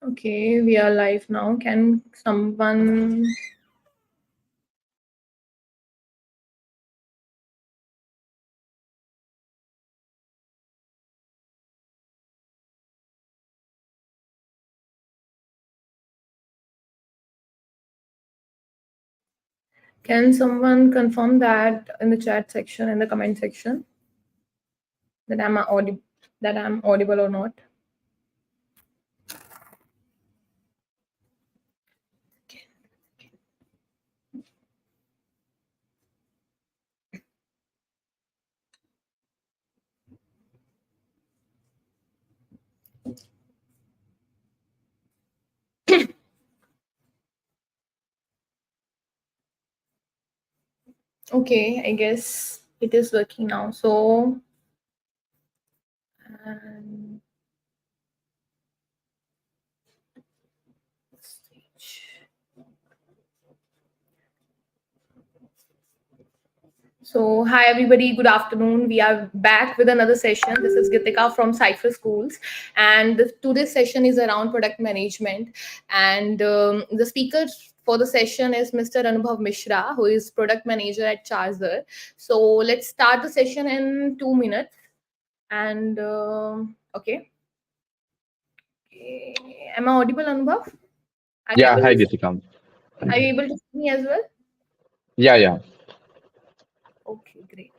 Okay, we are live now. Can someone? Can someone confirm that in the chat section, in the comment section, that I'm audible or not? Okay, I guess it is working now. So, and so, hi everybody, good afternoon. We are back with another session. This is Gitika from CipherSchools, and today's session is around product management. And the speaker for the session is Mr. Anubhav Mishra, who is product manager at Charger. So, let's start the session in 2 minutes. And okay. Okay, am I audible, Anubhav? Are you Yeah, able hi to Geetika. are you able to see me as well? Yeah, yeah. Okay, great.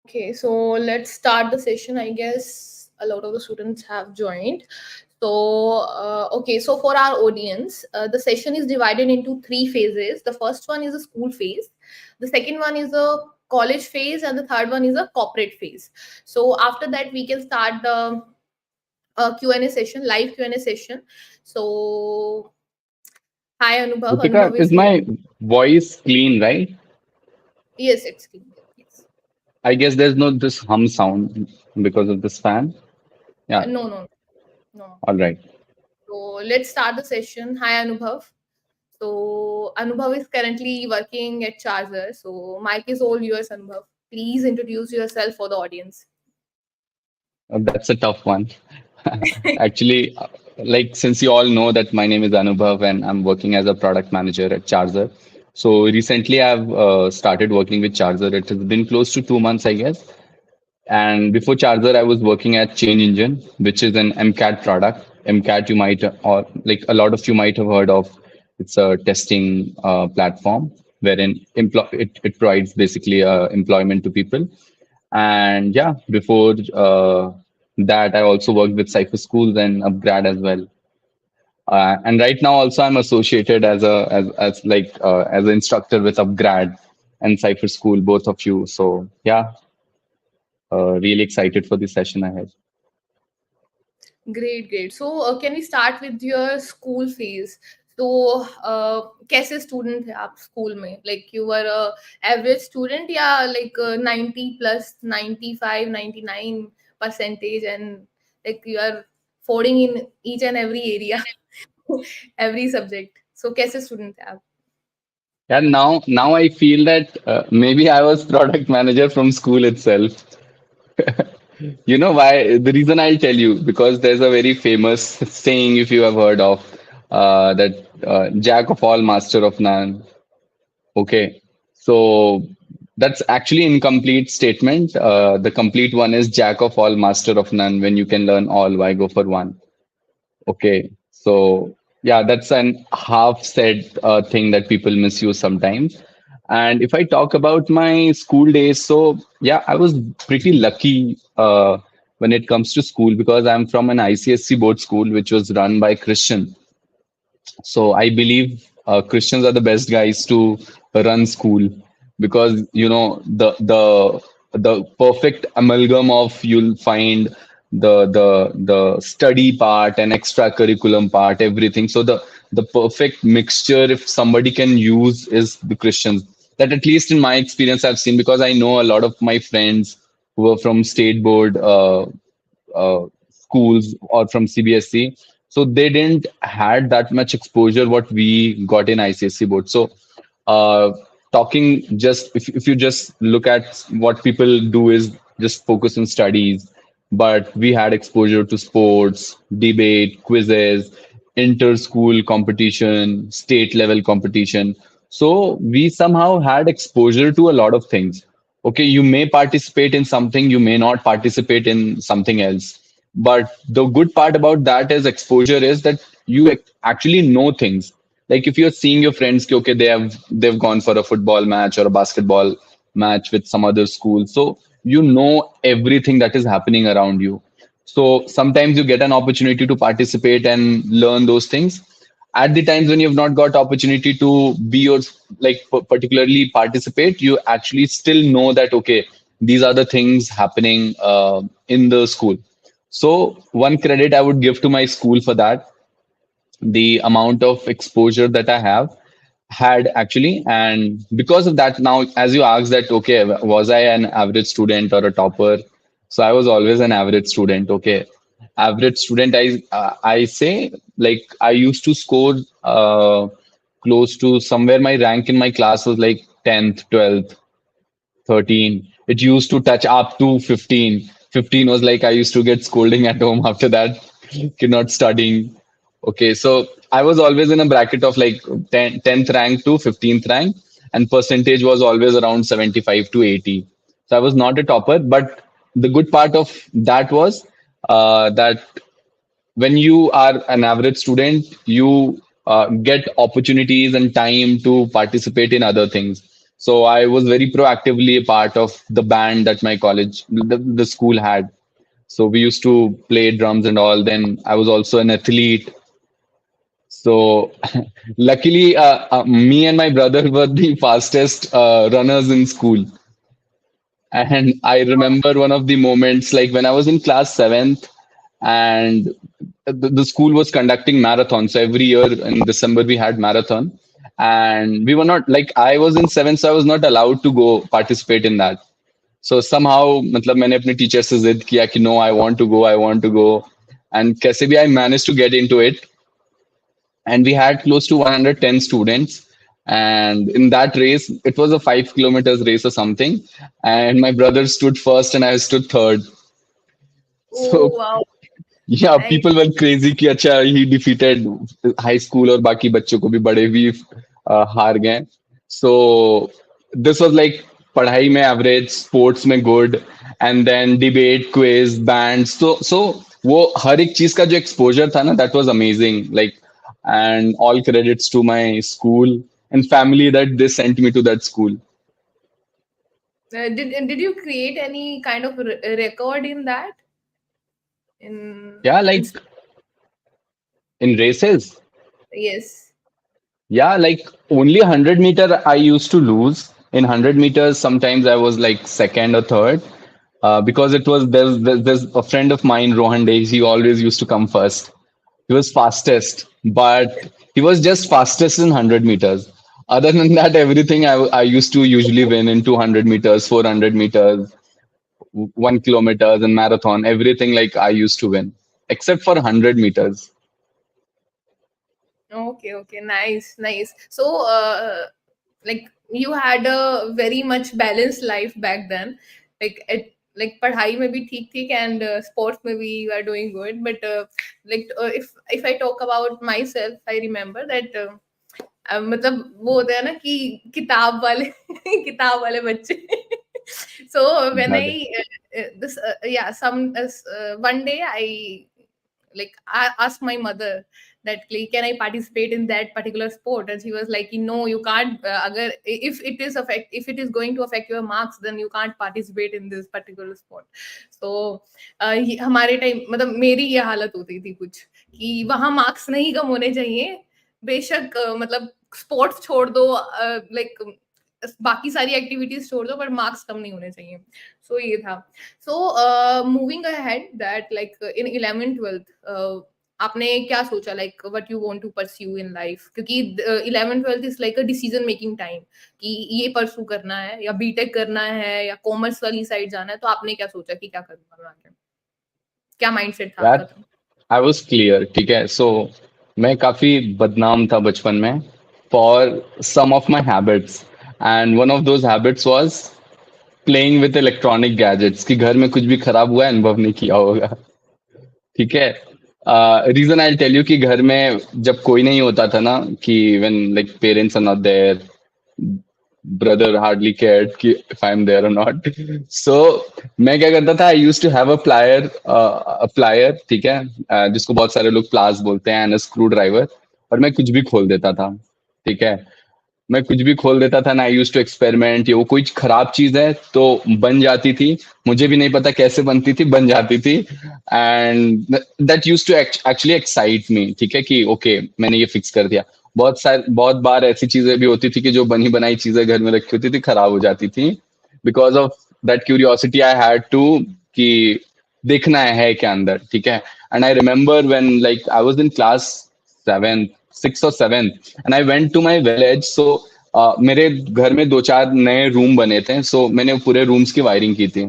Okay, so let's start the session. I guess a lot of the students have joined. So, okay, so for our audience, the session is divided into three phases. The first one is a school phase, the second one is a college phase, and the third one is a corporate phase. So, after that, we can start the Q&A session, live Q&A session. So, hi Anubhav. Geetika, Anubhav is is here. my voice clean, right? Yes, it's clean. Yes. I guess there's no this hum sound because of this fan. Yeah, No, no, no. all right. So let's start the session. Hi Anubhav. So Anubhav is currently working at Charger. So mic is all yours, Anubhav. Please introduce yourself for the audience. That's a tough one. Actually, like since you all know that my name is Anubhav and I'm working as a product manager at Charger. So recently I've started working with Charger. It has been close to 2 months, I guess. And before Charger, I was working at Change Engine, which is an MCAT product. MCAT, you might, or like a lot of you might have heard of. It's a testing platform wherein it provides basically employment to people. And yeah, before that, I also worked with CipherSchools and Upgrad as well. And right now, also, I'm associated as an instructor with Upgrad and Cipher School, both of you. So yeah, really excited for the session ahead. Great, great. So can we start with your school phase? तो कैसे student थे आप school में like you were average student या like 90 plus 95 99% and like you are fording in each and every area every subject so कैसे student थे आप And now I feel that maybe I was product manager from school itself. You know why? The reason I'll tell you because there's a very famous saying, if you have heard of, that Jack of all, master of none. Okay, so that's actually incomplete statement. The complete one is Jack of all, master of none. When you can learn all, why go for one? Okay, so yeah, that's an half said thing that people misuse sometimes. And if I talk about my school days, so yeah, I was pretty lucky when it comes to school because I'm from an ICSC board school, which was run by Christian. So I believe Christians are the best guys to run school because the perfect amalgam of you'll find the study part and extracurriculum part, everything. So the perfect mixture if somebody can use is the Christians. That at least in my experience I've seen because I know a lot of my friends who are from state board schools or from CBSE. So they didn't had that much exposure what we got in ICSE board. So uh, talking just if you just look at what people do is just focus on studies, but we had exposure to sports, debate, quizzes, inter-school competition, state level competition. So we somehow had exposure to a lot of things. Okay, you may participate in something, you may not participate in something else. But the good part about that is exposure is that you actually know things. Like if you're seeing your friends, ki, okay, they've gone for a football match or a basketball match with some other school. So you know everything that is happening around you. So sometimes you get an opportunity to participate and learn those things. At the times when you've not got opportunity to be or like particularly participate, you actually still know that okay, these are the things happening in the school. So one credit I would give to my school for that, the amount of exposure that I have had actually. And because of that, now, as you asked that, okay, was I an average student or a topper? So I was always an average student. Okay. Average student, I say like I used to score close to somewhere my rank in my class was like 10th, 12th, 13. It used to touch up to 15. 15 was like I used to get scolding at home after that, kid not studying. Okay, so I was always in a bracket of like 10th rank to 15th rank, and percentage was always around 75 to 80. So I was not a topper, but the good part of that was that when you are an average student, you get opportunities and time to participate in other things. So I was very proactively a part of the band that my college, the school had. So we used to play drums and all. Then I was also an athlete. So luckily, me and my brother were the fastest runners in school. And I remember one of the moments, like when I was in class seventh, and the school was conducting marathon. So every year in December we had marathon, and we were not like I was in seventh, so I was not allowed to go participate in that. So somehow, मतलब मैंने अपने teacher से जिद किया कि no, I want to go, and कैसे भी I managed to get into it, and we had close to 110 students. And in that race, it was a 5 kilometers race or something. And my brother stood first, and I stood third. Oh, So wow. yeah, Nice. people were crazy कि अच्छा he defeated high school और बाकी बच्चों को भी बड़े भी हार गए. So this was like पढ़ाई में average, sports में good, and then debate, quiz, band. So वो हर एक चीज का जो exposure था ना, that was amazing. Like, and all credits to my school and family that they sent me to that school. Did you create any kind of record in that Yeah, in like in races. yes. Yeah, like only 100 meter I used to lose. In 100 meters, sometimes I was like second or third. Because it was there's a friend of mine, Rohan Day, he always used to come first. He was fastest, but he was just fastest in 100 meters. Other than that, everything I used to usually win in 200 meters, 400 meters, 1 kilometers, and marathon. Everything like I used to win, except for 100 meters. Okay, okay, nice, nice. So, like you had a very much balanced life back then. Like पढ़ाई में भी ठीक ठीक and sports में भी you are doing good. But if I talk about myself, I remember that मतलब वो होता है ना कि किताब वाले किताब वाले बच्चे. So when Got it. I this yeah some one day I like I asked my mother that like, can I participate in that particular sport? And she was like, no, you can't. Agar if it is going to affect your marks, then you can't participate in this particular sport. So हमारे time मतलब मेरी ये हालत होती थी कुछ कि वहां मार्क्स नहीं कम होने चाहिए, बेशक मतलब स्पोर्ट्स छोड़ दो, लाइक बाकी सारी एक्टिविटीज छोड़ दो, पर मार्क्स कम नहीं होने चाहिए. सो ये था. So moving ahead that like in 11th 12th आपने क्या सोचा, like what you want to pursue in life? क्योंकि 11th 12th is like a decision making time कि ये परस्यू करना है या बीटेक करना है या कॉमर्स वाली साइड जाना है. तो आपने क्या सोचा कि क्या करूंगा मैं आगे? क्या माइंडसेट था आपका यार तब? आई वॉज क्लियर, ठीक है. सो मैं काफी बदनाम था बचपन में for some of my habits, and one of those habits was playing with electronic gadgets. कि घर में कुछ भी खराब हुआ है अनुभव नहीं किया होगा, ठीक है. रीजन आई टेल यू कि घर में जब कोई नहीं होता था ना, कि when like parents are not there, brother hardly cared कि if I am there or not. So मैं क्या करता था, I used to have a plier, ठीक है, जिसको बहुत सारे लोग प्लास बोलते हैं, एंड अ स्क्रू ड्राइवर. और मैं कुछ भी खोल देता था, ठीक है. मैं कुछ भी खोल देता था ना. आई यूज टू एक्सपेरिमेंट. ये वो कोई खराब चीज है तो बन जाती थी. मुझे भी नहीं पता कैसे बनती थी, बन जाती थी. And that use to actually excite me, ठीक है, कि ओके मैंने ये फिक्स कर दिया. बहुत बार ऐसी चीजें भी होती थी कि जो बनी बनाई चीजें घर में रखी होती थी खराब हो जाती थी, because of that curiosity I had to, कि देखना है क्या अंदर, ठीक है. And I remember when like I was in class 7th 6th और 7th, and I went to my village. So मेरे घर में दो चार नए रूम बने थे, सो मैंने पूरे रूम्स की वायरिंग की थी,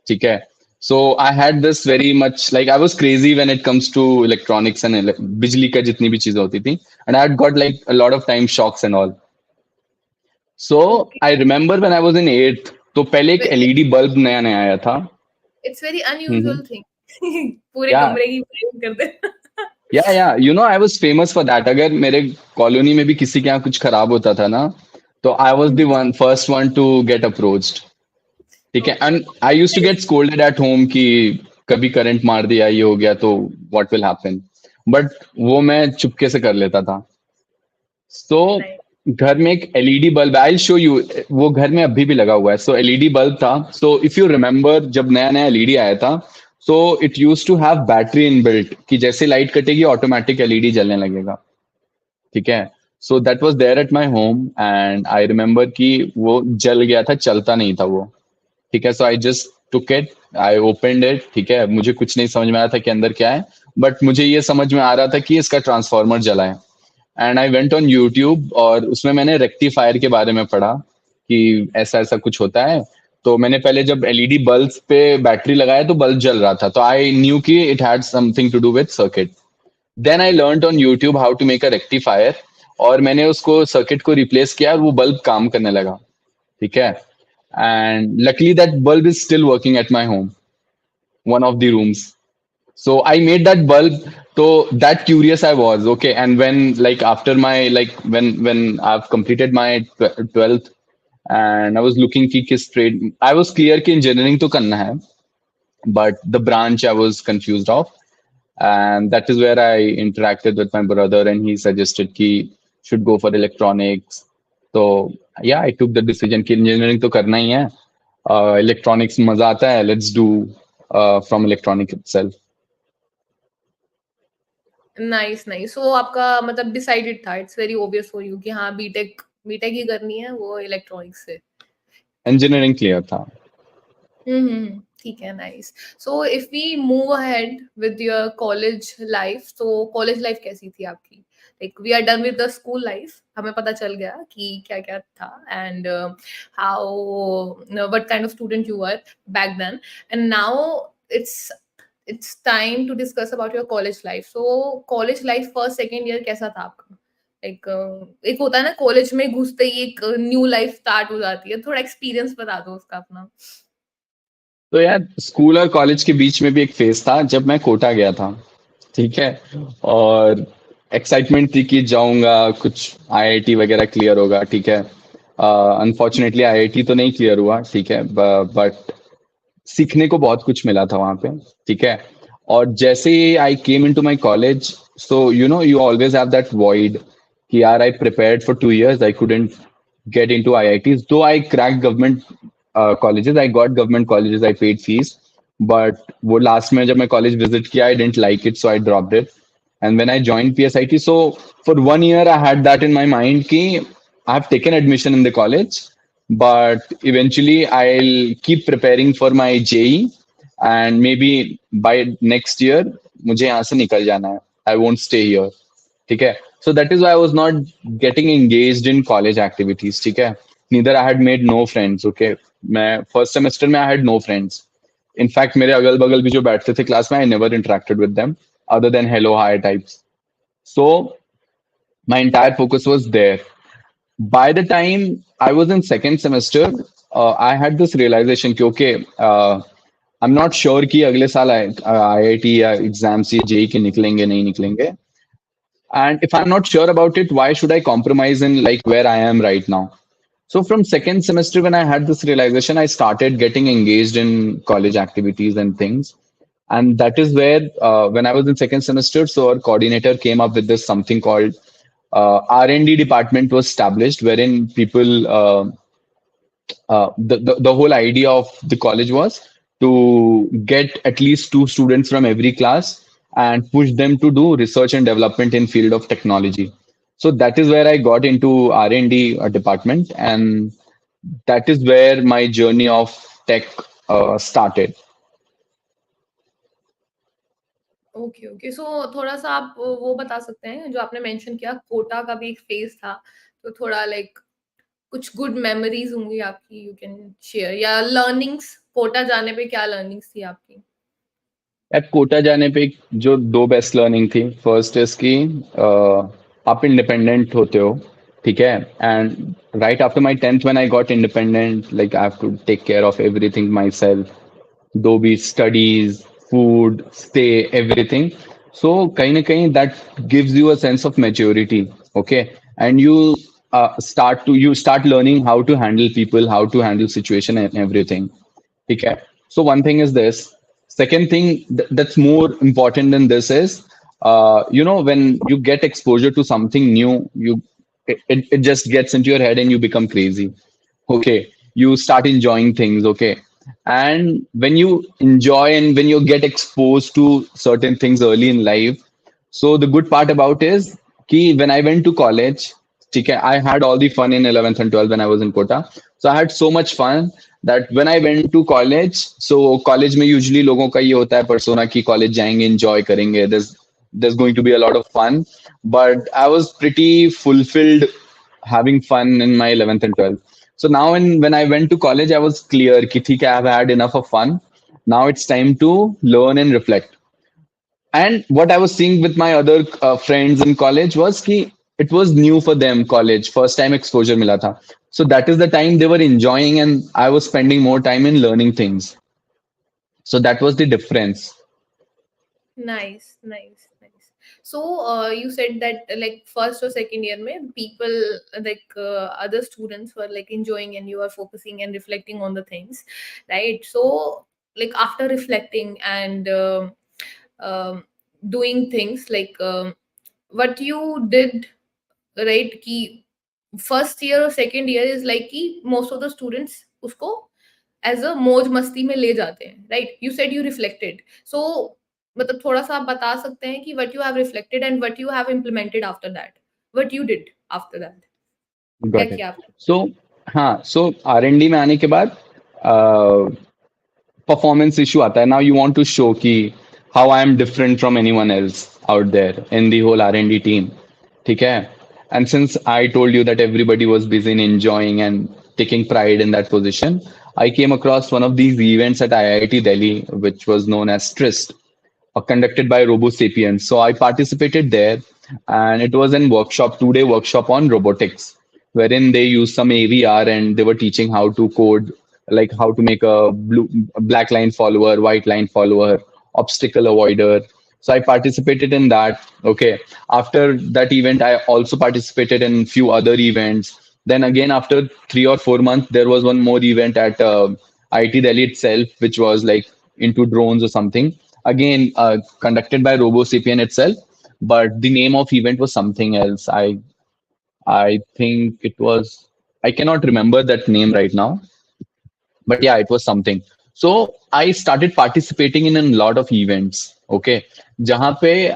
ठीक है. So I had this very much like I was crazy when it comes to electronics and बिजली का जितनी भी चीजें होती थी. And I had got like a lot of time shocks and all. So okay. I remember when I was in 8th, तो पहले एक एलईडी बल्ब नया नया आया था. It's very unusual thing. पूरे या कमरे की वायरिंग कर दे. या you know I was famous for that. अगर मेरे कॉलोनी में भी किसी के यहाँ कुछ खराब होता था ना, तो I was the one first one to get approached, ठीक है. Okay. And I used to get scolded at home कि कभी करंट मार दिया, ये हो गया तो व्हाट विल हैपन. बट वो मैं चुपके से कर लेता था. So nice. घर में एक LED bulb, I show you, वो घर में अभी भी लगा हुआ है. सो एलईडी बल्ब था. सो इफ यू रिमेम्बर जब नया नया एलईडी आया था, so it use to have battery in built, कि जैसे लाइट कटेगी ऑटोमेटिक एलईडी जलने लगेगा, ठीक है. So that was there at my home, and I remember कि वो जल गया था, चलता नहीं था वो, ठीक है. So I just took it, I opened it, ठीक है. मुझे कुछ नहीं समझ में आया था कि अंदर क्या है, बट मुझे ये समझ में आ रहा था कि इसका ट्रांसफार्मर जला है. And I went on YouTube, और उसमें मैंने रेक्टिफायर के बारे में पढ़ा कि ऐसा ऐसा कुछ होता है. तो मैंने पहले जब एलईडी बल्ब पे बैटरी लगाया तो बल्ब जल रहा था, तो आई न्यू कि it had something to do with circuit. Then I learned on YouTube how to make a rectifier, और मैंने उसको सर्किट को रिप्लेस किया और वो बल्ब काम करने लगा, ठीक है. And luckily that bulb is still working at my home, one of the rooms. So I made that bulb. So that curious I was, okay. And when like after my like when I've completed my 12th, and I was looking ki kis trade, I was clear ki engineering to करना है, but the branch I was confused of. And that is where I interacted with my brother, and he suggested ki should go for electronics. So yeah, I took the decision कि engineering तो करना ही है, electronics मजा आता है, let's do from electronic itself. Nice nice. So आपका मतलब decided था, it's very obvious for you कि हाँ बीटेक बीटेक ही करनी है, वो इलेक्ट्रॉनिक्स से. Engineering clear था. ठीक है. Nice. So if we move ahead with your college life, तो कॉलेज लाइफ कैसी थी आपकी? Like we are done with the school life, हमें पता चल गया कि क्या क्या था, and how what kind of student you are back then, and now it's time to discuss about your college life. So college life first second year कैसा था आपका? लाइक एक होता है ना कॉलेज में घुसते ही एक न्यू लाइफ स्टार्ट हो जाती है, थोड़ा एक्सपीरियंस बता दो उसका अपना. तो यार स्कूल और कॉलेज के बीच में भी एक फेज था जब मैं कोटा गया था, ठीक है. और एक्साइटमेंट थी कि जाऊंगा, कुछ आईआईटी वगैरह क्लियर होगा, ठीक है. अनफॉर्चुनेटली आईआईटी तो नहीं क्लियर हुआ, ठीक है, बट सीखने को बहुत कुछ मिला था वहां पे, ठीक है. और जैसे ही I came into my college, So, you always have that void. Here, I prepared for 2 years. I couldn't get into IITs, though I cracked government colleges. I got government colleges. I paid fees. But वो last में जब मैं college visit किया, I didn't like it, so I dropped it. And when I joined PSIT, so for 1 year, I had that in my mind कि I have taken admission in the college, but eventually I'll keep preparing for my JE, and maybe by next year मुझे यहाँ से निकल जाना है. I won't stay here. ठीक है. So that is why I was not getting engaged in college activities. ठीक है. Neither I had made no friends. Okay. मैं first semester में I had no friends. In fact, मेरे अगल बगल भी जो बैठते थे क्लास में, I never interacted with them other than hello hi types. So my entire focus was there. By the time I was in second semester, I had this realization कि okay, I'm not sure कि अगले साल IIT या exams या JEE के निकलेंगे नहीं निकलेंगे. And if I'm not sure about it, why should I compromise in like where I am right now? So from second semester, when I had this realization, I started getting engaged in college activities and things. And that is where, when I was in second semester, so our coordinator came up with this something called R&D department was established, wherein people the whole idea of the college was to get at least two students from every class and push them to do research and development in field of technology. So that is where I got into R&D department, and that is where my journey of tech started. Okay okay so थोड़ा सा आप वो बता सकते हैं जो आपने mention किया कोटा का भी एक फेज था तो थोड़ा लाइक कुछ गुड मेमोरीज होंगी आपकी यू कैन शेयर या लर्निंग्स कोटा जाने पे क्या लर्निंग्स थी आपकी एट कोटा जाने पे जो दो बेस्ट लर्निंग थी, फर्स्ट इज कि आप इंडिपेंडेंट होते हो. ठीक है. And right after my tenth when I got independent, like I have to take care of everything myself, though भी studies, food, stay, everything. So कहीं ना कहीं that gives you a sense of maturity. Okay. And you start learning how to handle people, how to handle situation and everything. Okay. So one thing is this. Second thing that's more important than this is, when you get exposure to something new, it just gets into your head and you become crazy. Okay. You start enjoying things. Okay. And when you enjoy and when you get exposed to certain things early in life, so the good part about is कि when I went to college, ठीक है, I had all the fun in 11th and 12th when I was in Kota. So I had so much fun that when I went to college, so college में usually लोगों का ये होता है persona कि college जाएंगे, enjoy करेंगे. There's going to be a lot of fun, but I was pretty fulfilled having fun in my 11th and 12th. So now when I went to college, I was clear कि ठीक है, I've had enough of fun. Now it's time to learn and reflect. And what I was seeing with my other friends in college was कि it was new for them, college first time exposure mila tha. So that is the time they were enjoying and I was spending more time in learning things. So that was the difference. Nice. So you said that like first or second year mein people like other students were like enjoying and you are focusing and reflecting on the things, right? So like after reflecting and um doing things like what you did, right? कि first year और second year is like कि most of the students उसको as a मौज मस्ती में ले जाते हैं, right? You said you reflected, so मतलब थोड़ा सा आप बता सकते हैं कि what you have reflected and what you have implemented after that, what you did after that, क्या Got it. किया आपने? So, हाँ, so R&D में आने के बाद performance issue आता है. Now you want to show कि how I am different from anyone else out there in the whole R&D team. ठीक है. And since I told you that everybody was busy in enjoying and taking pride in that position, I came across one of these events at IIT Delhi, which was known as TRIST, conducted by RoboSapiens. So I participated there, and it was a workshop, 2 day workshop on robotics, wherein they used some AVR and they were teaching how to code, like how to make a black line follower, white line follower, obstacle avoider. So I participated in that. Okay. After that event, I also participated in few other events. Then again, after 3 or 4 months, there was one more event at IT Delhi itself, which was like into drones or something. Again, conducted by RoboSapien itself. but the name of event was something else. I think it was, I cannot remember that name right now, but yeah, it was something. So I started participating in a lot of events. Okay, jahan pe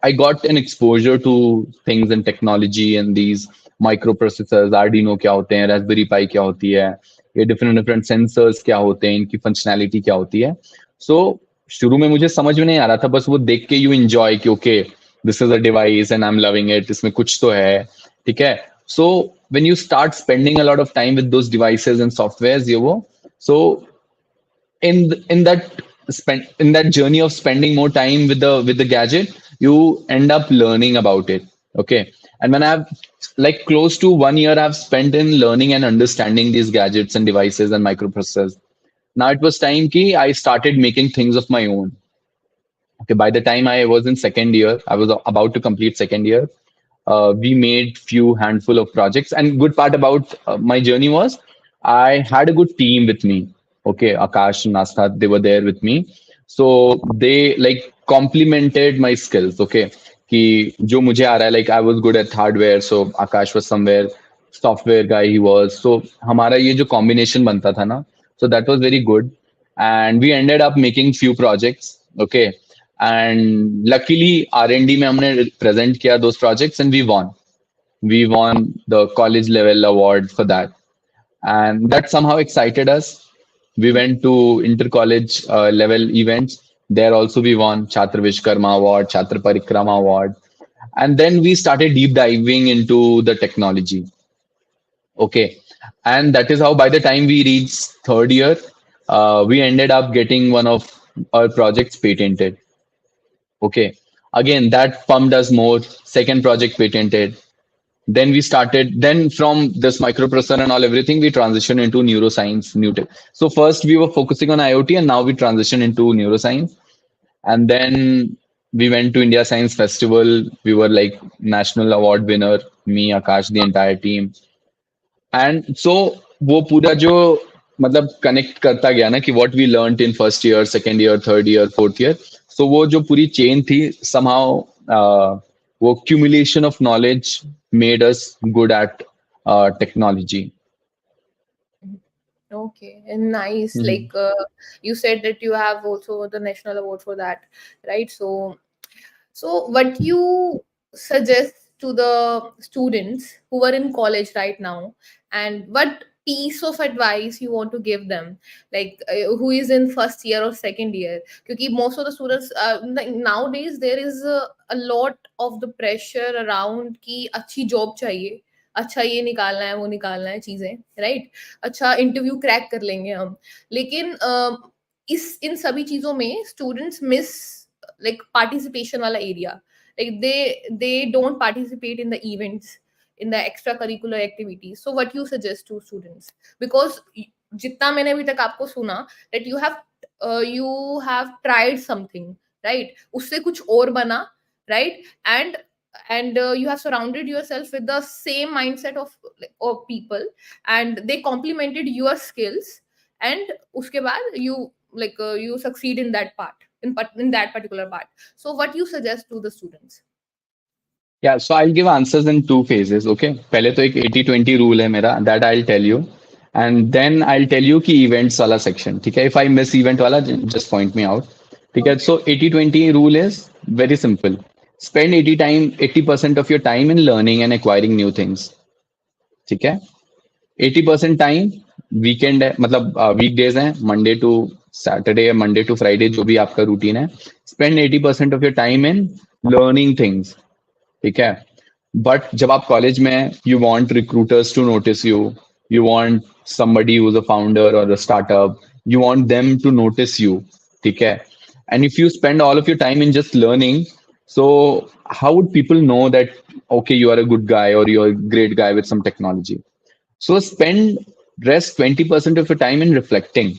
I got an exposure to things in technology and these microprocessors, Arduino क्या होते हैं, Raspberry Pi क्या होती है, ये different sensors क्या होते हैं, इनकी functionality क्या होती है. So शुरू में मुझे समझ में नहीं आ रहा था, बस वो देख के you enjoy कि okay, this is a device and I'm loving it, इसमें कुछ तो है, ठीक है. So when you start spending a lot of time with those devices and softwares, ये वो, so in that in that journey of spending more time with the gadget, you end up learning about it. Okay, and when I've like close to 1 year I've spent in learning and understanding these gadgets and devices and microprocessors. Now it was time ki I started making things of my own. Okay, by the time I was in second year, I was about to complete second year. We made few handful of projects, and good part about my journey was I had a good team with me. Okay, Akash and Astha, they were there with me, so they like complemented my skills. Okay, कि जो मुझे आ रहा है, like I was good at hardware, so Akash was somewhere software guy he was. So हमारा ये जो combination बनता था ना, so that was very good, and we ended up making few projects. Okay, and luckily R&D में हमने present किया those projects and we won. We won the college level award for that, and that somehow excited us. We went to inter-college level events. There also we won Chhatra Vishkarma Award, Chhatra Parikrama Award, and then we started deep diving into the technology. Okay, and that is how by the time we reached third year, we ended up getting one of our projects patented. Okay, again that pumped us more. Second project patented. Then we started, then from this microprocessor and all everything, we transitioned into neuroscience, new tech. So first we were focusing on IoT, and now we transitioned into neuroscience. And then we went to India Science Festival. We were like national award winner, me, Akash, the entire team. And so वो पूरा जो मतलब connect करता गया ना कि what we learned in first year, second year, third year, fourth year, so वो जो पूरी चेन थी समहाउ वो cumulation of knowledge made us good at technology. Okay, and nice. Like you said that you have also the national award for that, right? So what you suggest to the students who are in college right now, and what piece of advice you want to give them, like who is in first year or second year? Because most of the students like nowadays there is a lot of the pressure around कि अच्छी job चाहिए, अच्छा ये निकालना है वो निकालना है चीजें, राइट? अच्छा इंटरव्यू क्रैक कर लेंगे हम, लेकिन इस इन सभी चीजों में students miss like participation wala area, like they don't participate in the events, in the extracurricular activities. So what you suggest to students? Because जितना मैंने अभी तक आपको सुना that you have tried something, right? उससे कुछ और बना, right? And you have surrounded yourself with the same mindset of people, and they complemented your skills, and uske baad you succeed in that part, in that particular part. So what you suggest to the students? Yeah, so I'll give answers in two phases. Okay, पहले तो एक 80-20 rule है मेरा, that I'll tell you, and then I'll tell you कि events वाला section. ठीक है, if I miss event वाला just point me out. ठीक है, Okay. so 80-20 rule is very simple. Spend 80% of your time in learning and acquiring new things. ठीक है, 80% time weekend है, मतलब वीकडेज हैं, मंडे टू सैटरडे या मंडे टू फ्राइडे जो भी आपका रूटीन है, spend 80% of your time in learning things. ठीक है, बट जब आप कॉलेज में you want recruiters to notice you, you want somebody who's a founder or a startup, you want them to notice you. ठीक है, and if you spend all of your time in just learning, so how would people know that okay you are a good guy or you're a great guy with some technology? So spend rest 20% of your time in reflecting.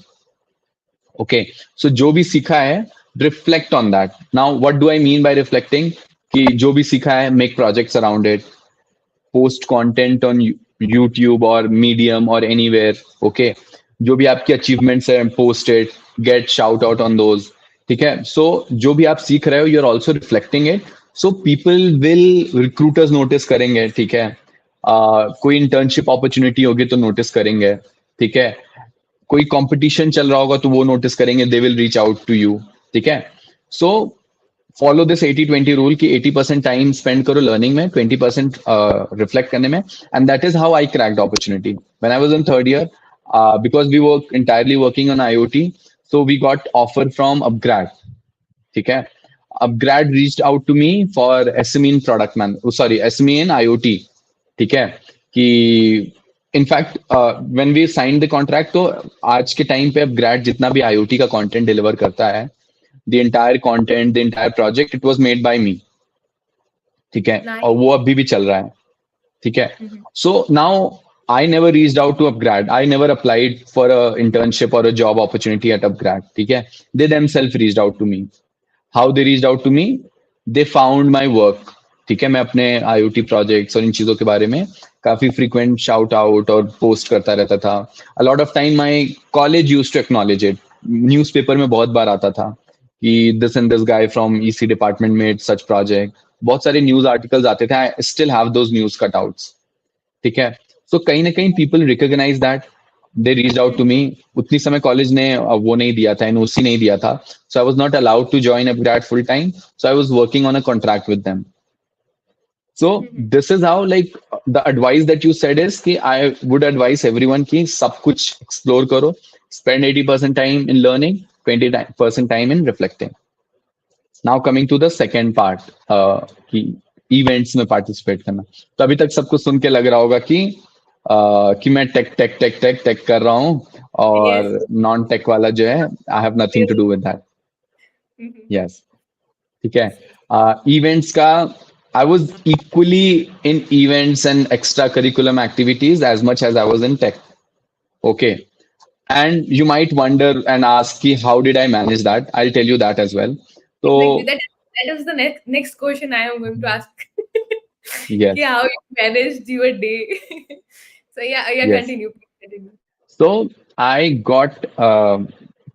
Okay, so जो भी सीखा है reflect on that. Now what do I mean by reflecting? कि जो भी सीखा है make projects around it, post content on YouTube or Medium or anywhere. Okay, जो भी आपकी achievements है post it, get shout out on those. ठीक है, so जो भी आप सीख रहे हो you're also reflecting it. So people will recruiters notice करेंगे, ठीक है। कोई इंटर्नशिप अपॉर्चुनिटी होगी तो नोटिस करेंगे, ठीक है। कोई कंपटीशन चल रहा होगा तो वो नोटिस करेंगे, they will reach out to you, ठीक है। सो फॉलो दिस 80-20 रूल कि 80% टाइम स्पेंड करो लर्निंग में, 20% रिफ्लेक्ट करने में, and that is how I cracked opportunity when I was in third year, because we work entirely working on IoT, so we got offer from upgrad, ठीक है। upgrad reached out to me for SME in product man, sorry, SME in IoT, ठीक है। कि in fact when we sign the contract, तो आज के time पे upgrad जितना भी IoT का कंटेंट डिलीवर करता है, the entire content, the entire project, it was made by me, ठीक है। और Nice. वो अभी भी चल रहा है, ठीक है। Mhm. So now I never reached out to upgrad, I never applied for a internship or a job opportunity at upgrad, ठीक है। They themselves reached out to me. How they reached out to me? They found my work, ठीक है। मैं अपने IoT projects और इन चीजों के बारे में काफी फ्रीक्वेंट शाउट आउट और पोस्ट करता रहता था। A lot of time my college used to acknowledge it, newspaper में बहुत बार आता था कि this and this guy from EC department made such project, बहुत सारे न्यूज आर्टिकल्स आते थे, I still have those news cutouts, ठीक है। सो कहीं ना कहीं people recognise that, they reach out to me. उतनी समय कॉलेज ने वो नहीं दिया था, NOC नहीं दिया था, so I was not allowed to join upGrad full time, so I was working on a contract with them. So Mhm. This is how, like the advice that you said is कि I would advise everyone कि सब कुछ explore करो, spend 80% time in learning, 20% time in reflecting. Now coming to the second part, कि events में participate करना। तो अभी तक सबको सुन के लग रहा होगा कि मैं tech tech tech tech tech कर रहा हूँ, Yes. और नॉन टेक वाला जो है, I have nothing to do with that. Mhm. Yes, ठीक है। इवेंट्स का, I was equally in events and extra curriculum activities as much as I was in tech, okay. And you might wonder and ask कि how did I manage that, I will tell you that as well. तो Exactly. That is the next question I am going to ask. Yes, Yeah, how you managed your day. So yeah, yes. continue. Please continue. So I got,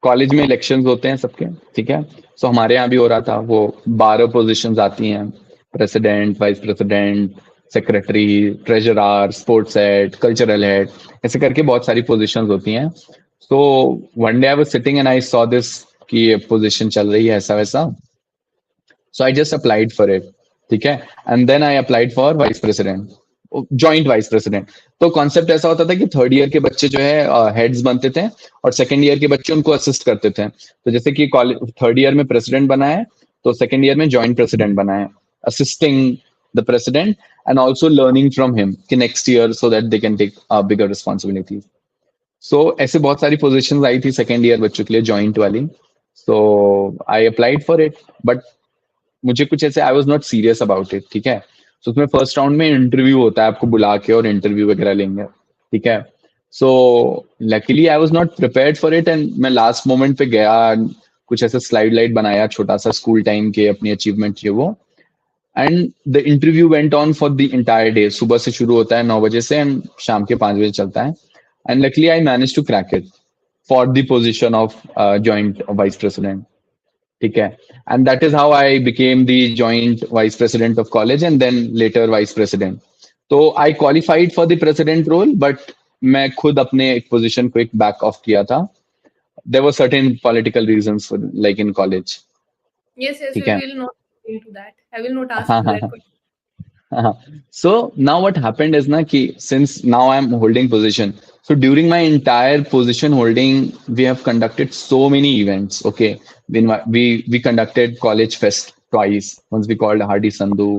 college में elections होते हैं सबके, ठीक है। सो हमारे यहाँ भी हो रहा था, वो 12 पोजीशंस आती हैं, president, vice president, secretary, treasurer, sports head, cultural head, ऐसे करके बहुत सारी पोजीशंस होती हैं। So one day I was sitting and I saw this कि ये पोजीशन चल रही है ऐसा वैसा, so I just applied for it, ठीक है। And then I applied for vice president, joint vice president. तो कॉन्सेप्ट ऐसा होता था कि थर्ड ईयर के बच्चे जो है हेड्स बनते थे, और सेकंड ईयर के बच्चे उनको असिस्ट करते थे। तो जैसे कि कॉलेज थर्ड ईयर में प्रेसिडेंट बना है, तो सेकंड ईयर में जॉइंट प्रेसिडेंट बना है, assisting the president and also learning from him कि next year so that they can take bigger responsibilities. So ऐसे बहुत सारी पोजीशंस आई थी सेकंड ईयर बच्चों के लिए जॉइंट वाली। So I applied for it, but मुझे कुछ ऐसे, I was not serious about it, ठीक है। तो उसमें फर्स्ट राउंड में इंटरव्यू होता है, आपको बुला के और इंटरव्यू वगैरह लेंगे, ठीक है। So luckily I was not prepared for it, and मैं लास्ट मोमेंट पे गया, कुछ ऐसे स्लाइड लाइट बनाया छोटा सा स्कूल टाइम के अपनी अचीवमेंट ये वो, and the interview went on for the entire day. सुबह से शुरू होता है 9 बजे से एंड शाम के 5 बजे चलता है, and luckily I manage to crack it for the position of joint vice president, ठीक है। And that is how I became the joint vice president of college and then later vice president. तो I qualified for the president role, but मैं खुद अपने एक position को एक back off किया था। There were certain political reasons for, like in college, Yes, yes, ठीक we है। will not get into that. I will not ask हाँ you हाँ that हाँ। question. So now what happened is na ki since now I'm holding position, so during my entire position holding, we have conducted so many events. Okay, we conducted college fest twice. Once we called Hardy Sandhu,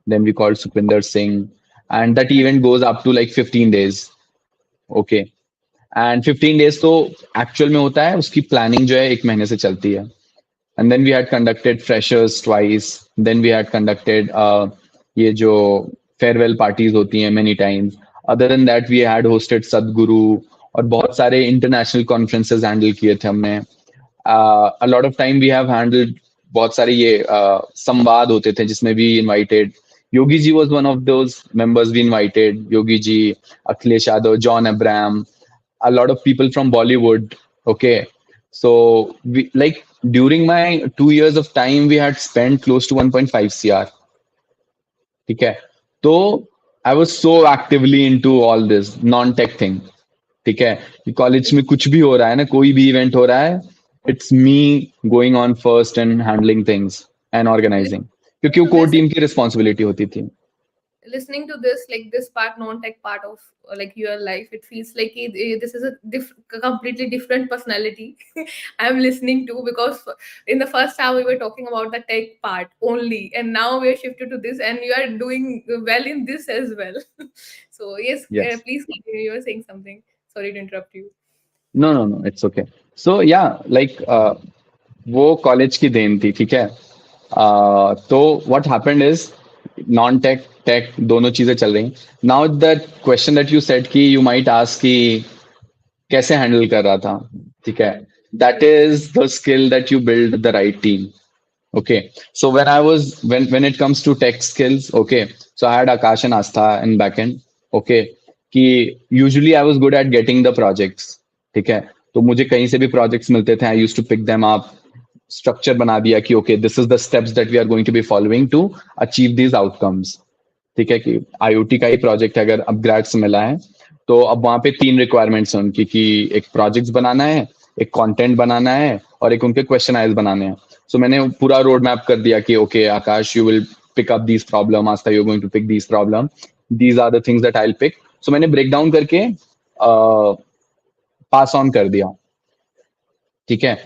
then we called Supinder Singh, and that event goes up to like 15 days. Okay, and 15 days तो actual में होता है, उसकी planning जो है 1 महीने से चलती है। And then we had conducted freshers twice, then we had conducted ये जो farewell parties होती हैं many times, other than that we had hosted सदगुरु, और बहुत सारे international conferences handle किए थे हमने। A lot of time we have handled बहुत सारे ये संवाद होते थे जिसमें we invited Yogi ji, was one of those members we invited, Yogi ji, Akhilesh Yadav, John Abraham, a lot of people from Bollywood. Okay, so we like during my 2 years of time, we had spent close to 1.5 CR. ठीक है। तो I was so actively into all this non tech thing. ठीक है, कि college में कुछ भी हो रहा है ना, कोई भी इवेंट हो रहा है, it's me going on first and handling things and organising, क्योंकि Listening वो to कोर this, टीम की रिस्पॉन्सिबिलिटी होती थी। listening to this, like this part, non-tech part of like your life, it feels like this is a completely different personality. I'm listening to, because in the first half we were talking about the tech part only, and now we are shifted to this, and you are doing well in this as well. So yes, Yes. please continue. You were saying something. Sorry to interrupt you. No no no, it's okay. So yeah like वो college की then थी, ठीक है। तो what happened is non tech tech दोनों चीजें चल रही। Now that question that you said कि यू माइट आस्क कि कैसे हैंडल कर रहा था, ठीक है। That Yes. Is the skill that you build the right team. Okay, so when I was when it comes to tech skills, okay, so I had Akash and Astha in backend, okay, कि usually I was good at getting the projects, ठीक है। तो मुझे कहीं से भी projects मिलते थे, I used to pick them up, structure बना दिया कि okay, this is the steps that we are going to be following to achieve these outcomes, ठीक है। कि आईओटी का ही प्रोजेक्ट अगर अब ग्रेड्स मिला है, तो अब वहां पे तीन रिक्वायरमेंट्स हैं उनकी, कि एक प्रोजेक्ट्स बनाना है, एक कंटेंट बनाना है, और एक उनके क्वेश्चन आंसर बनाने हैं। सो मैंने पूरा रोड मैप कर दिया कि okay Akash, you will pick up these problem, Aastha you going to pick these problem, these are the things that I will pick. So मैंने ब्रेक डाउन करके पास ऑन कर दिया, ठीक है।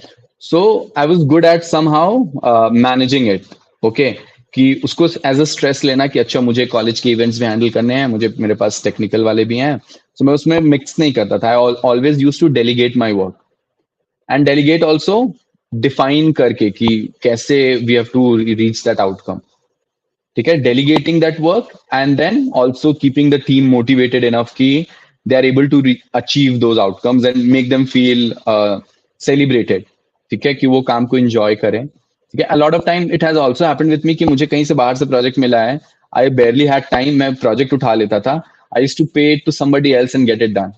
So I was good at somehow managing it, okay. कि उसको as a stress लेना कि अच्छा मुझे कॉलेज के इवेंट्स भी हैंडल करने हैं, मुझे मेरे पास टेक्निकल वाले भी हैं। सो मैं उसमें मिक्स नहीं करता था, I always use to delegate my work, and delegate also define करके कि कैसे we have to reach that outcome, ठीक है। Delegating that work and then also keeping the team motivated enough कि they are able to achieve those outcomes and make them feel celebrated, ठीक है, कि वो काम को इंजॉय करें, ठीक है। A lot of time it has also happened with me कि मुझे कहीं से बाहर से प्रोजेक्ट मिला है, आई बेयरली हैड टाइम, मैं प्रोजेक्ट उठा लेता था, I used to pay to somebody else and get it done,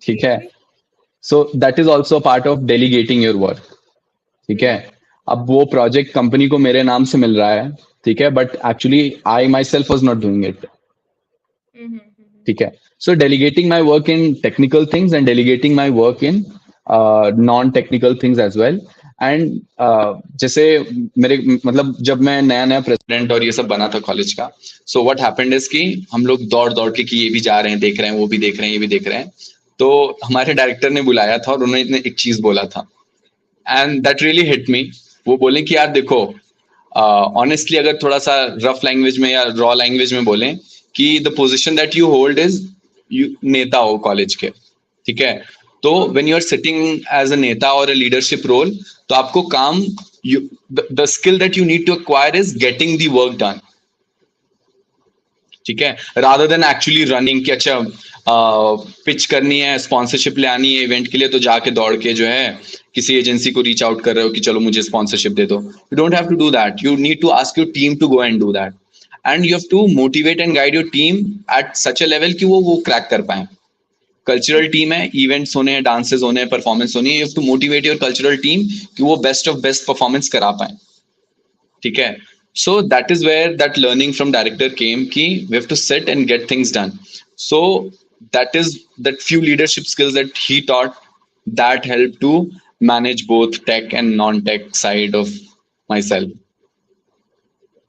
ठीक है। Okay. So that is also part of delegating your work, ठीक है। Mm-hmm. अब वो प्रोजेक्ट कंपनी को मेरे नाम से मिल रहा है, ठीक है, but actually I myself was not doing it, Mm-hmm. Mm-hmm. ठीक है। So delegating my work in technical things and delegating my work in non technical things as well. And जैसे मेरे मतलब जब मैं नया नया प्रेसिडेंट और ये सब बना था कॉलेज का, सो व्हाट हैपेंड इज कि हम लोग दौड़ दौड़ के कि ये भी जा रहे हैं, देख रहे हैं, वो भी देख रहे हैं, ये भी देख रहे हैं। तो हमारे डायरेक्टर ने बुलाया था और उन्होंने एक चीज बोला था, and that really hit me. वो बोले कि यार देखो, ऑनेस्टली अगर थोड़ा सा रफ लैंग्वेज में या रॉ लैंग्वेज में बोलें, कि the position that you hold is, you नेता हो कॉलेज के, ठीक है। तो when you are sitting as a नेता और अ लीडरशिप रोल, तो आपको काम, you the skill that you need to acquire is getting the work done, ठीक है, रादर देन एक्चुअली रनिंग कि अच्छा पिच करनी है, स्पॉन्सरशिप ले आनी है इवेंट के लिए, तो जाके दौड़ के जो है किसी एजेंसी को रीच आउट कर रहे हो कि चलो मुझे स्पॉन्सरशिप दे दो। You don't have to do that, you need to ask your team to go and do that, and you have to motivate and guide your team at such a level कि वो crack कर पाए। Cultural Okay. Team है, events होने हैं, dances होने हैं, performance होनी है, you have to motivate your cultural team कि वो बेस्ट ऑफ बेस्ट परफॉर्मेंस करा पाए, ठीक है। So that is where that learning from director came कि we have to sit and get things done. So that is that few leadership skills that he taught that help to manage both tech and non-tech side of myself.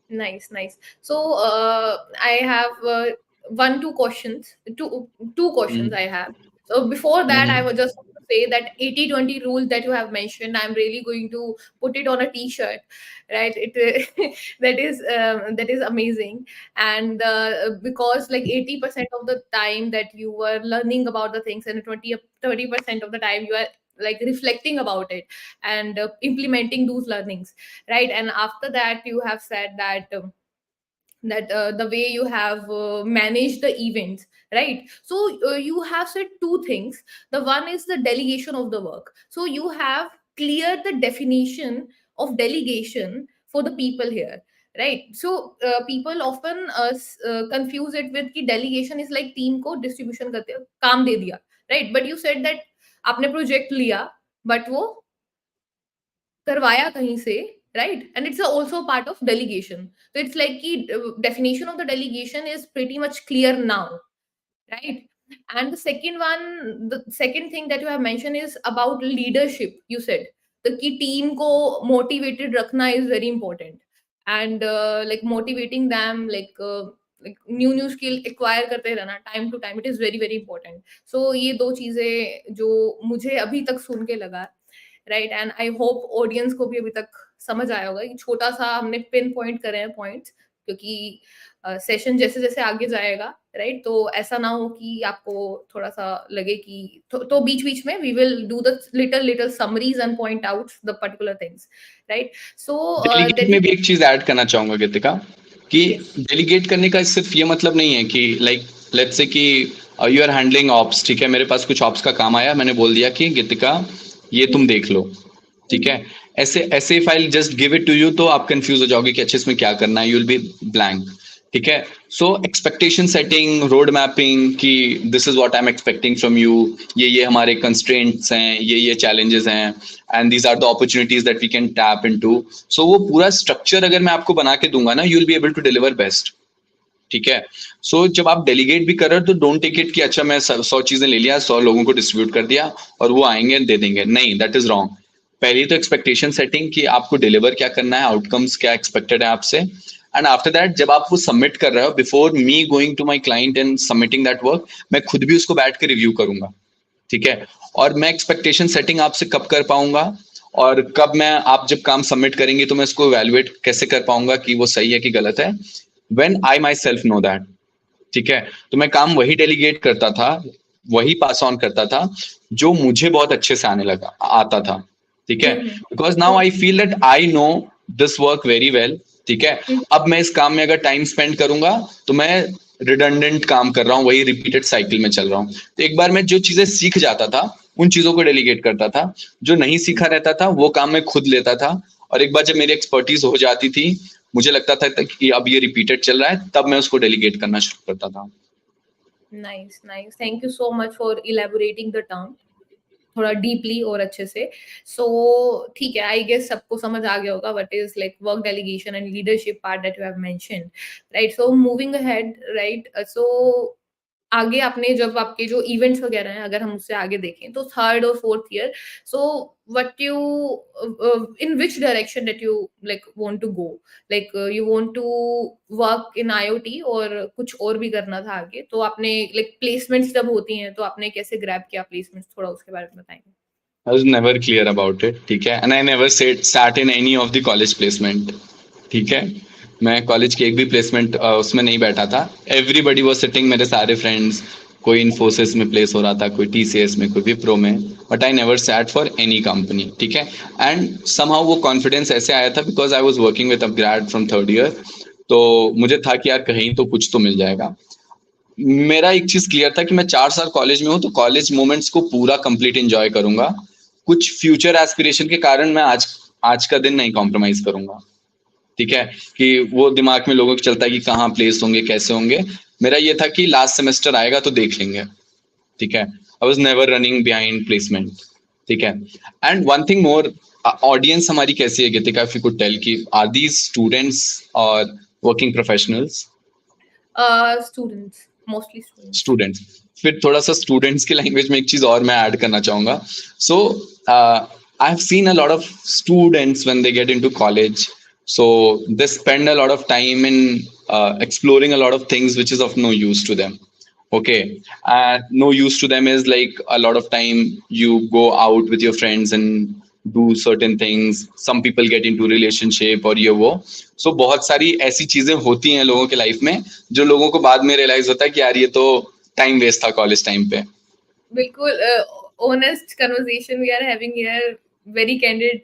Nice, nice. So I have two questions. Two questions Mm-hmm. I have. So before that, I Mm-hmm. would just want to say that 80-20 rule that you have mentioned, I'm really going to put it on a t-shirt, right? It that is amazing. And because like 80% of the time that you were learning about the things, and 30% of the time you are like reflecting about it and implementing those learnings, right? And after that you have said that the way you have managed the events, right? So you have said two things. The one is the delegation of the work. So you have cleared the definition of delegation for the people here, right? So people often confuse it with कि delegation is like team को distribution करते हो, काम दे दिया, right? But you said that आपने project लिया, but वो करवाया कहीं से, right? And it's also a part of delegation. So it's like the definition of the delegation is pretty much clear now, right? And the second one, the second thing that you have mentioned is about leadership. You said the key team ko motivated rakhna is very important, and like motivating them, like new skill acquire करते रहना time to time, it is very very important. So ये दो चीजें जो मुझे अभी तक सुन के लगा, right, and I hope audience को भी अभी तक समझ आया होगा कि छोटा सा हमने पिन पॉइंट करे हैं पॉइंट्स, क्योंकि सेशन जैसे जैसे आगे जाएगा, राइट, तो ऐसा ना हो कि आपको थोड़ा सा लगे कि तो बीच बीच में we will do the little little summaries and point out the particular things, right? So delegate में भी एक चीज ऐड करना चाहूंगा गीतिका, कि यस। डेलीगेट करने का सिर्फ ये मतलब नहीं है कि लाइक लेट्स से कि यू आर हैंडलिंग ऑप्स, ठीक है, मेरे पास कुछ ऑप्स का काम आया, मैंने बोल दिया कि गीतिका ये तुम देख लो, ठीक है। ऐसे ऐसे file just give it to you तो आप कंफ्यूज हो जाओगे कि अच्छे इसमें क्या करना है, यू विल बी ब्लैंक, ठीक है। So expectation setting, road mapping कि this is what I am expecting from you, ये हमारे कंस्ट्रेंट्स हैं, ये चैलेंजेस हैं, and these are the opportunities that we can tap into. So वो पूरा स्ट्रक्चर अगर मैं आपको बना के दूंगा ना, you will be able to deliver best, ठीक है। सो जब आप डेलीगेट भी कर रहे हो तो डोंट टेक इट कि अच्छा मैं 100 चीजें ले लिया, 100 लोगों को डिस्ट्रीब्यूट कर दिया और वो आएंगे दे देंगे, नहीं, दैट इज रॉन्ग। पहले तो एक्सपेक्टेशन सेटिंग कि आपको डिलीवर क्या करना है, आउटकम्स क्या एक्सपेक्टेड है आपसे, एंड आफ्टर दैट जब आप वो सबमिट कर रहे हो, before me going to my client and submitting that work, मैं खुद भी उसको बैठ के रिव्यू करूंगा, ठीक है। और मैं एक्सपेक्टेशन सेटिंग आपसे कब कर पाऊंगा और कब मैं, आप जब काम सबमिट करेंगे तो मैं इसको इवेलुएट कैसे कर पाऊंगा कि वो सही है कि गलत है, when I my self know that, ठीक है। तो मैं काम वही डेलीगेट करता था, वही पास ऑन करता था जो मुझे बहुत अच्छे से आने लगा आता था, ठीक है। Because now I feel that I know this work very well, ठीक है। अब मैं इस काम में अगर टाइम स्पेंड करूंगा तो मैं रिडंडेंट काम कर रहा हूँ, वही रिपीटेड साइकिल में चल रहा हूँ। तो एक बार मैं जो चीजें सीख जाता था उन चीजों को डेलीगेट करता था, जो नहीं सीखा रहता था वो काम मैं खुद लेता था, और एक बार जब मेरी एक्सपर्टीज हो जाती थी, मुझे लगता था कि अब ये रिपीटेड चल रहा है, तब मैं उसको डेलीगेट करना शुरू करता था। Nice nice, thank you so much for elaborating the term थोड़ा डीपली और अच्छे से। सो ठीक है, आई गेस सबको समझ आ गया होगा what is like work delegation and leadership part that you have mentioned, right? So moving ahead, right, so आगे आपने जब आपके जो इवेंट्स वगैरह हैं, अगर हम उससे आगे देखें तो थर्ड और fourth year, so what you in which direction that you like want to go, like you want to work in IoT और कुछ और भी करना था आगे, तो आपने लाइक प्लेसमेंट्स जब होती हैं तो आपने कैसे ग्रैब किया प्लेसमेंट्स, थोड़ा उसके बारे में बताएंगे? I was never clear about it, ठीक है, and I never sat in any of the college placement, ठीक है। मैं कॉलेज की एक भी प्लेसमेंट उसमें नहीं बैठा था। एवरीबडी वाज सिटिंग, मेरे सारे फ्रेंड्स, कोई इन्फोसिस में प्लेस हो रहा था, कोई टीसीएस में, कोई विप्रो में, but I never sat for any company, ठीक है। एंड समहाउ वो कॉन्फिडेंस ऐसे आया था because I was working with a grade from third year, तो मुझे था कि यार कहीं तो कुछ तो मिल जाएगा। मेरा एक चीज क्लियर था कि मैं 4 साल कॉलेज में हूँ तो कॉलेज मोमेंट्स को पूरा कंप्लीट एंजॉय करूंगा, कुछ फ्यूचर एस्पिरेशन के कारण मैं आज आज का दिन नहीं कॉम्प्रोमाइज करूंगा, ठीक है। कि वो दिमाग में लोगों को चलता है कि कहाँ प्लेस होंगे, कैसे होंगे, मेरा ये था कि लास्ट सेमेस्टर आएगा तो देख लेंगे, ठीक है। I was never running behind placement, ठीक है। And one thing more, audience हमारी कैसी है गीतिका, इफ यू कुड टेल कि आर दीज स्टूडेंट्स और working professionals? Students, mostly students. Students. फिर थोड़ा सा स्टूडेंट्स की लैंग्वेज में एक चीज और मैं ऐड करना चाहूंगा। So I have seen a lot of students when they get into college, so they spend a lot of time in exploring a lot of things which is of no use to them, okay. No use to them is like a lot of time you go out with your friends and do certain things, some people get into relationship और ये वो, so बहुत सारी ऐसी चीजें होती हैं लोगों के लाइफ में जो लोगों को बाद में रियलाइज होता है कि यार ये तो टाइम वेस्ट था कॉलेज टाइम पे। बिल्कुल honest conversation we are having here, very candid.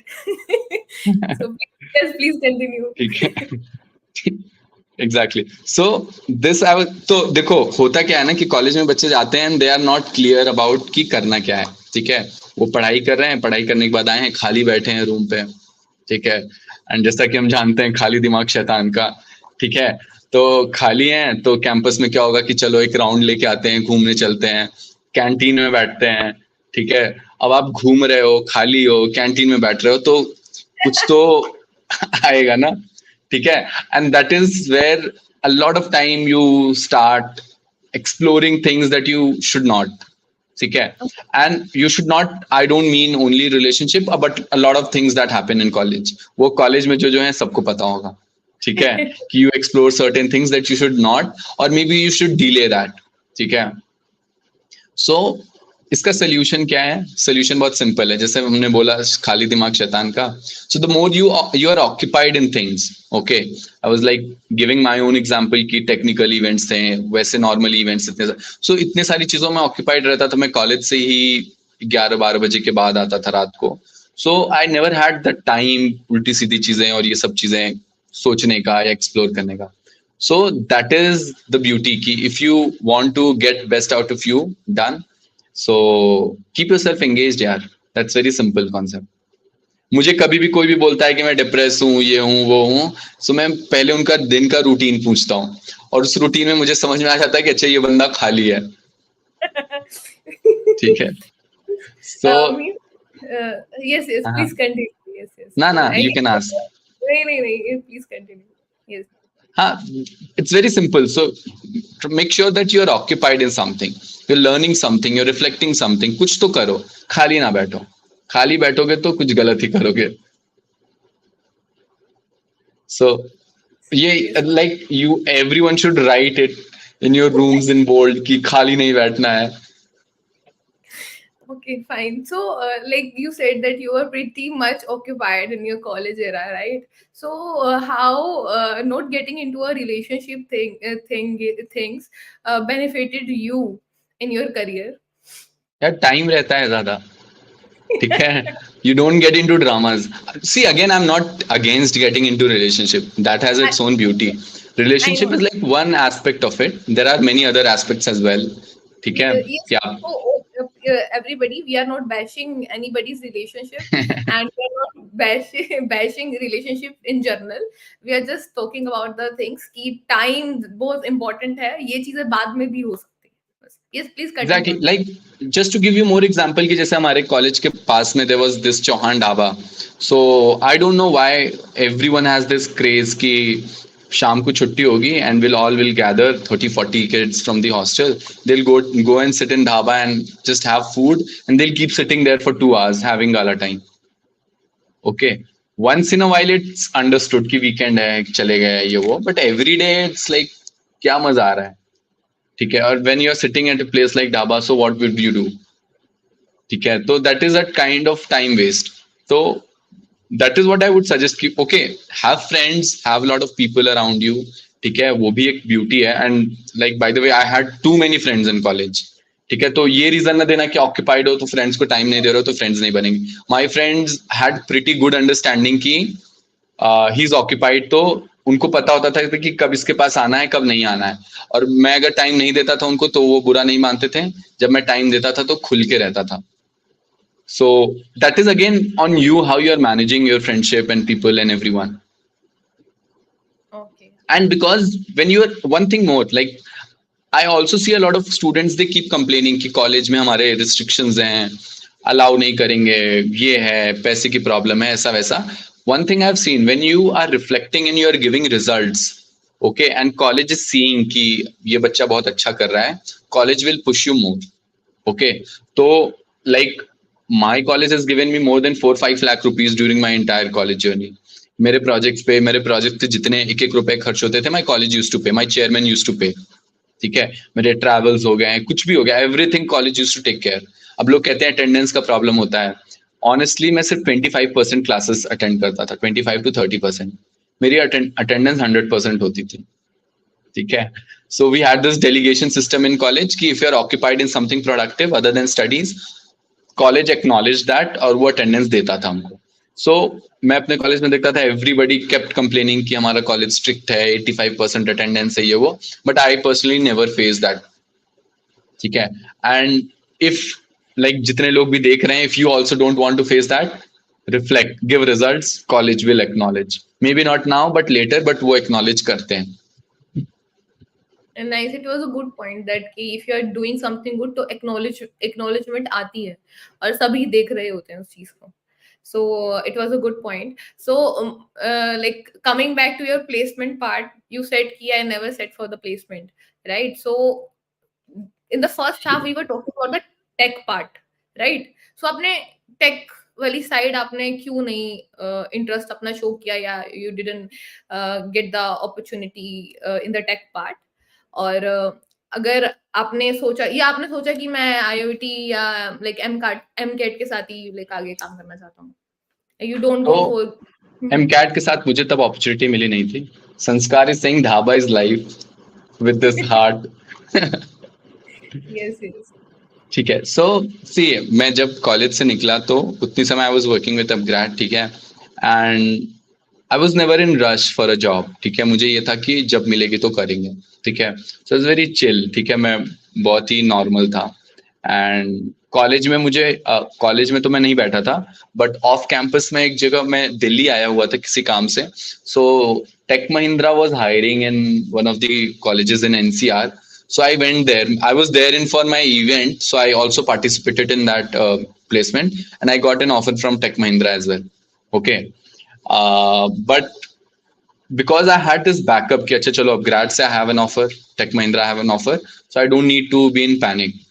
So please continue. ठीक है। एग्जैक्टली, सो दिस तो देखो होता क्या है ना कि कॉलेज में बच्चे जाते हैं, they are not clear about कि करना क्या है, ठीक है। वो पढ़ाई कर रहे हैं, पढ़ाई करने के बाद आए हैं, खाली बैठे हैं रूम पे, ठीक है। एंड जैसा कि हम जानते हैं खाली दिमाग शैतान का, ठीक है। तो खाली हैं तो कैंपस में क्या होगा कि चलो एक राउंड लेके आते हैं, घूमने चलते हैं, कैंटीन में बैठते हैं, ठीक है। अब आप घूम रहे हो, खाली हो, कैंटीन में बैठ रहे हो, तो कुछ तो आएगा ना, ठीक है. And that is where a lot of time you start exploring things that you should not, ठीक है. And you should not, I don't mean only relationship but a lot of things that happen in college. वो college में जो जो है सबको पता होगा, ठीक है, कि you explore certain things that you should not, और may be you should delay that, ठीक है. सो इसका सोल्यूशन क्या है? सोल्यूशन बहुत सिंपल है, जैसे हमने बोला खाली दिमाग शैतान का. So the more you are occupied in things, okay, I was like giving my own example कि टेक्निकल इवेंट्स थे, वैसे नॉर्मल इवेंट्स इतने, सो इतने सारी चीजों में ऑक्यूपाइड रहता था. मैं कॉलेज से ही 11-12 बजे के बाद आता था रात को. So I never had the time उल्टी सीधी चीजें और ये सब चीजें सोचने का या एक्सप्लोर करने का. So that is the beauty ki if you want to get best out of you, done. So keep yourself engaged यार. That's very simple concept. मुझे कभी भी कोई भी बोलता है कि मैं डिप्रेस हूँ, ये हूँ वो हूँ, सो मैं पहले उनका दिन का रूटीन पूछता हूँ, और उस रूटीन में मुझे समझ में आ जाता है कि अच्छा ये बंदा खाली है, ठीक है. सो means, yes, yes, please continue. Yes, yes. ना ना, I यू कैन आस्क. नहीं नहीं नहीं, please continue. Yes. हाँ, it's very simple. So to make sure that you are occupied in something, you're learning something, you're reflecting something. कुछ तो करो, खाली ना बैठो. खाली बैठोगे तो कुछ गलत ही करोगे. So ये Yes. like you, everyone should write it in your rooms in bold कि खाली नहीं बैठना है. Okay, fine. So, like you said that you were pretty much occupied in your college era, right? So, how not getting into a relationship things benefited you in your career? यार time रहता है ज्यादा, ठीक है. You don't get into dramas. See, again, I'm not against getting into relationship. That has I, its own beauty. I Relationship know. is like one aspect of it. There are many other aspects as well. ठीक है Yes. क्या? So, everybody, we are not bashing anybody's relationship, and we are not bashing relationship in general. We are just talking about the things कि time बहुत important है. ये चीजें बाद में भी हो सकती है. बस. Yes, please Exactly. continue. Like just to give you more example कि जैसे हमारे कॉलेज के पास में there was this Chauhan dhaba. So I don't know why everyone has this craze कि शाम को छुट्टी होगी and we'll all will gather 30-40 kids from the hostel. They'll go and sit in dhaba and just have food, and they'll keep sitting there for 2 hours having gala time. Okay. Once in a while it's understood कि weekend है चले गए ये वो, but every day it's like क्या मजा आ रहा है, ठीक है. और when you're sitting at a place like dhaba, so what would you do, ठीक है. तो that is a kind of time waste. So that is what I would suggest कि okay, have friends, have a lot of people around you, ठीक है, वो भी एक beauty है. And like by the way, I had too many friends in college, ठीक है. तो ये रीजन ना देना कि ऑक्यूपाइड हो तो फ्रेंड्स को टाइम नहीं दे रहे हो तो फ्रेंड्स नहीं बनेंगे. My friends had pretty good understanding की ही इज ऑक्यूपाइड, तो उनको पता होता था कि कब इसके पास आना है कब नहीं आना है. और मैं अगर टाइम नहीं देता था उनको तो वो बुरा नहीं मानते थे, जब मैं टाइम देता था तो खुल के रहता था. So that is again on you how you are managing your friendship and people and everyone. Okay. And because when you are one thing more, like I also see a lot of students, they keep complaining कि college में हमारे restrictions हैं, allow नहीं करेंगे, ये है, पैसे की प्रॉब्लम है, ऐसा वैसा. One thing I've seen, when you are reflecting and you are giving results, okay, and college is seeing कि ये बच्चा बहुत अच्छा कर रहा है, college will push you more. Okay, तो like my college has given me more than 4-5 lakh rupees during my entire college journey. मेरे प्रोजेक्ट्स पे, मेरे प्रोजेक्ट पे जितने एक एक रुपए खर्च होते थे, माई कॉलेज यूज टू पे, माई चेयरमैन यूज टू पे, ठीक है. मेरे ट्रैवल्स हो गए, कुछ भी हो गया, everything college use to take care. अब लोग कहते हैं अटेंडेंस का प्रॉब्लम होता है. ऑनेस्टली मैं सिर्फ 25% क्लासेस अटेंड करता था, 25 to 30%. मेरी अटेंडेंस 100% होती थी, ठीक है. So we had this delegation system in college कि if you are occupied in something productive other than studies, college acknowledge that और वो अटेंडेंस देता था हमको. सो मैं अपने कॉलेज में देखता था एवरीबडी केप्ट कंप्लेनिंग कि हमारा कॉलेज स्ट्रिक्ट है, 85% अटेंडेंस है, ये वो, but I personally never face that, ठीक है. एंड इफ लाइक जितने लोग भी देख रहे हैं, if you also don't want to face that, reflect, give results, college will acknowledge, maybe not now but later, but वो एक्नॉलेज करते हैं. And nice, it was a good point that कि if you are doing something good तो acknowledgement आती है और सभी देख रहे होते हैं उस चीज को. So it was a good point. So like coming back to your placement part, you said ki I never set for the placement, right? So in the first half we were talking about the tech part, right? So आपने tech वाली side आपने क्यों नहीं interest अपना show किया, या you didn't get the opportunity in the tech part? और अगर आपने सोचा, या आपने सोचा कि मैं IIT या like MCAT के साथ ही like आगे काम करना चाहता हूँ, you don't तो go for एमकैट के साथ मुझे तब अपॉर्चुनिटी मिली नहीं थी. संस्कार is saying dhaba is life with this heart. yes, yes. ठीक है. सो सी, मैं जब कॉलेज से निकला तो उतनी समय आई वाज वर्किंग विद अपग्रेड. ठीक है. And I was never in rush for a job. ठीक है. मुझे ये था कि जब मिलेगी तो करेंगे. ठीक है. So it's very chill. ठीक है. मैं बहुत ही नॉर्मल था. एंड कॉलेज में मुझे कॉलेज में तो मैं नहीं बैठा था, बट ऑफ कैंपस में एक जगह मैं दिल्ली आया हुआ था किसी काम से. So Tech Mahindra was hiring in one of the colleges in NCR. So I went there. I was there in for my event. So I also participated in that placement, and I got an offer from Tech Mahindra as well. Okay. But because I had this backup, कि अच्छा चलो अब grad से I have an offer, Tech Mahindra I have an offer, so I don't need to be in panic.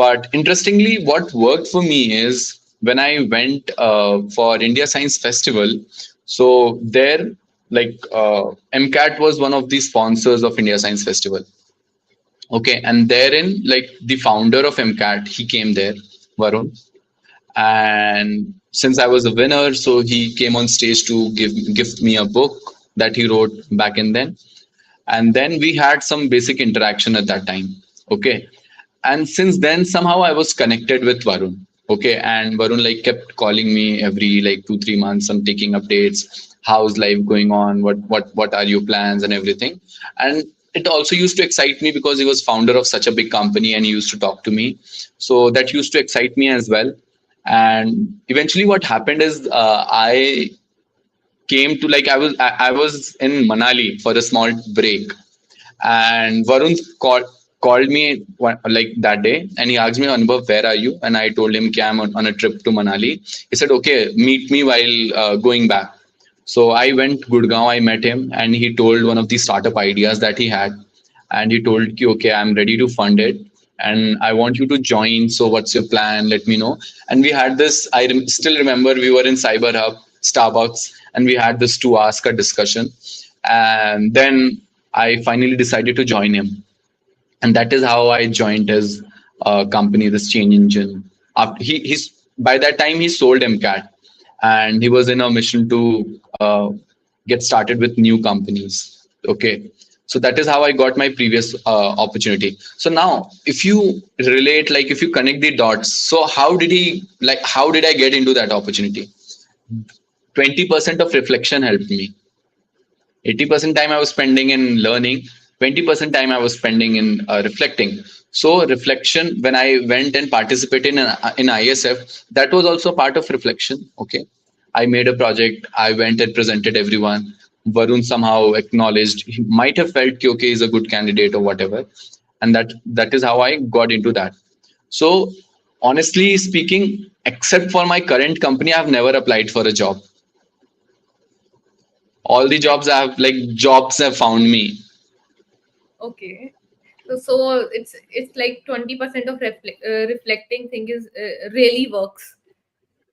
But interestingly, what worked for me is when I went for India Science Festival. So there, like MCAT was one of the sponsors of India Science Festival. Okay, and therein, like the founder of MCAT, he came there, Varun, and since I was a winner, so he came on stage to give me a book that he wrote back in then, and then we had some basic interaction at that time. Okay, and since then somehow I was connected with Varun. Okay, and Varun like kept calling me every like 2-3 months and taking updates. How's life going on? What are your plans and everything? And it also used to excite me because he was founder of such a big company and he used to talk to me. So that used to excite me as well. And eventually, what happened is I came to like I was in Manali for a small break, and Varun called me like that day, and he asked me, Anubhav, where are you? And I told him, okay, I'm on a trip to Manali. He said, okay, meet me while going back. So I went Gurgaon, I met him, and he told one of the startup ideas that he had. And he told me, okay, I'm ready to fund it and I want you to join. So what's your plan? Let me know. And we had this, still remember we were in Cyber Hub, Starbucks, and we had this 2 hours discussion. And then I finally decided to join him. And that is how I joined his company, this Change Engine. After he's by that time he sold MCAT, and he was in a mission to get started with new companies. Okay, so that is how I got my previous opportunity. So now, if you relate, like if you connect the dots, so how did he like? How did I get into that opportunity? 20% of reflection helped me. 80% time I was spending in learning, 20% time I was spending in reflecting. So reflection, when I went and participated in ISF, that was also part of reflection. Okay, I made a project, I went and presented everyone. Varun somehow acknowledged, he might have felt कि, okay, he's a good candidate or whatever, and that is how I got into that. So honestly speaking, except for my current company, I've never applied for a job. All the jobs jobs have found me. Okay. So it's like 20% of reflecting thing is really works,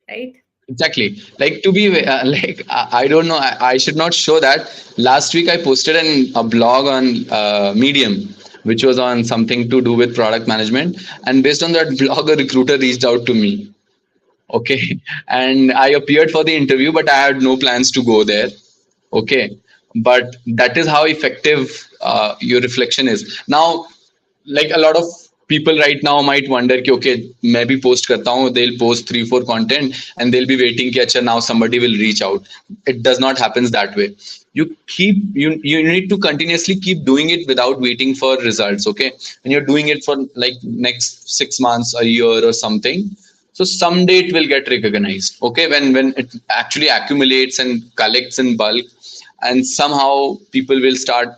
right? Exactly. Like to be I don't know. I should not show that. Last week I posted a blog on Medium, which was on something to do with product management, and based on that blog, a recruiter reached out to me. Okay, and I appeared for the interview, but I had no plans to go there. Okay, but that is how effective your reflection is. Now, like a lot of people right now might wonder कि okay, मैं भी post करता हूँ, they'll post 3-4 content and they'll be waiting कि अच्छा now somebody will reach out. It does not happen that way. You need to continuously keep doing it without waiting for results. Okay, and you're doing it for like next 6 months, a year or something. So someday it will get recognized. Okay, when it actually accumulates and collects in bulk, and somehow people will start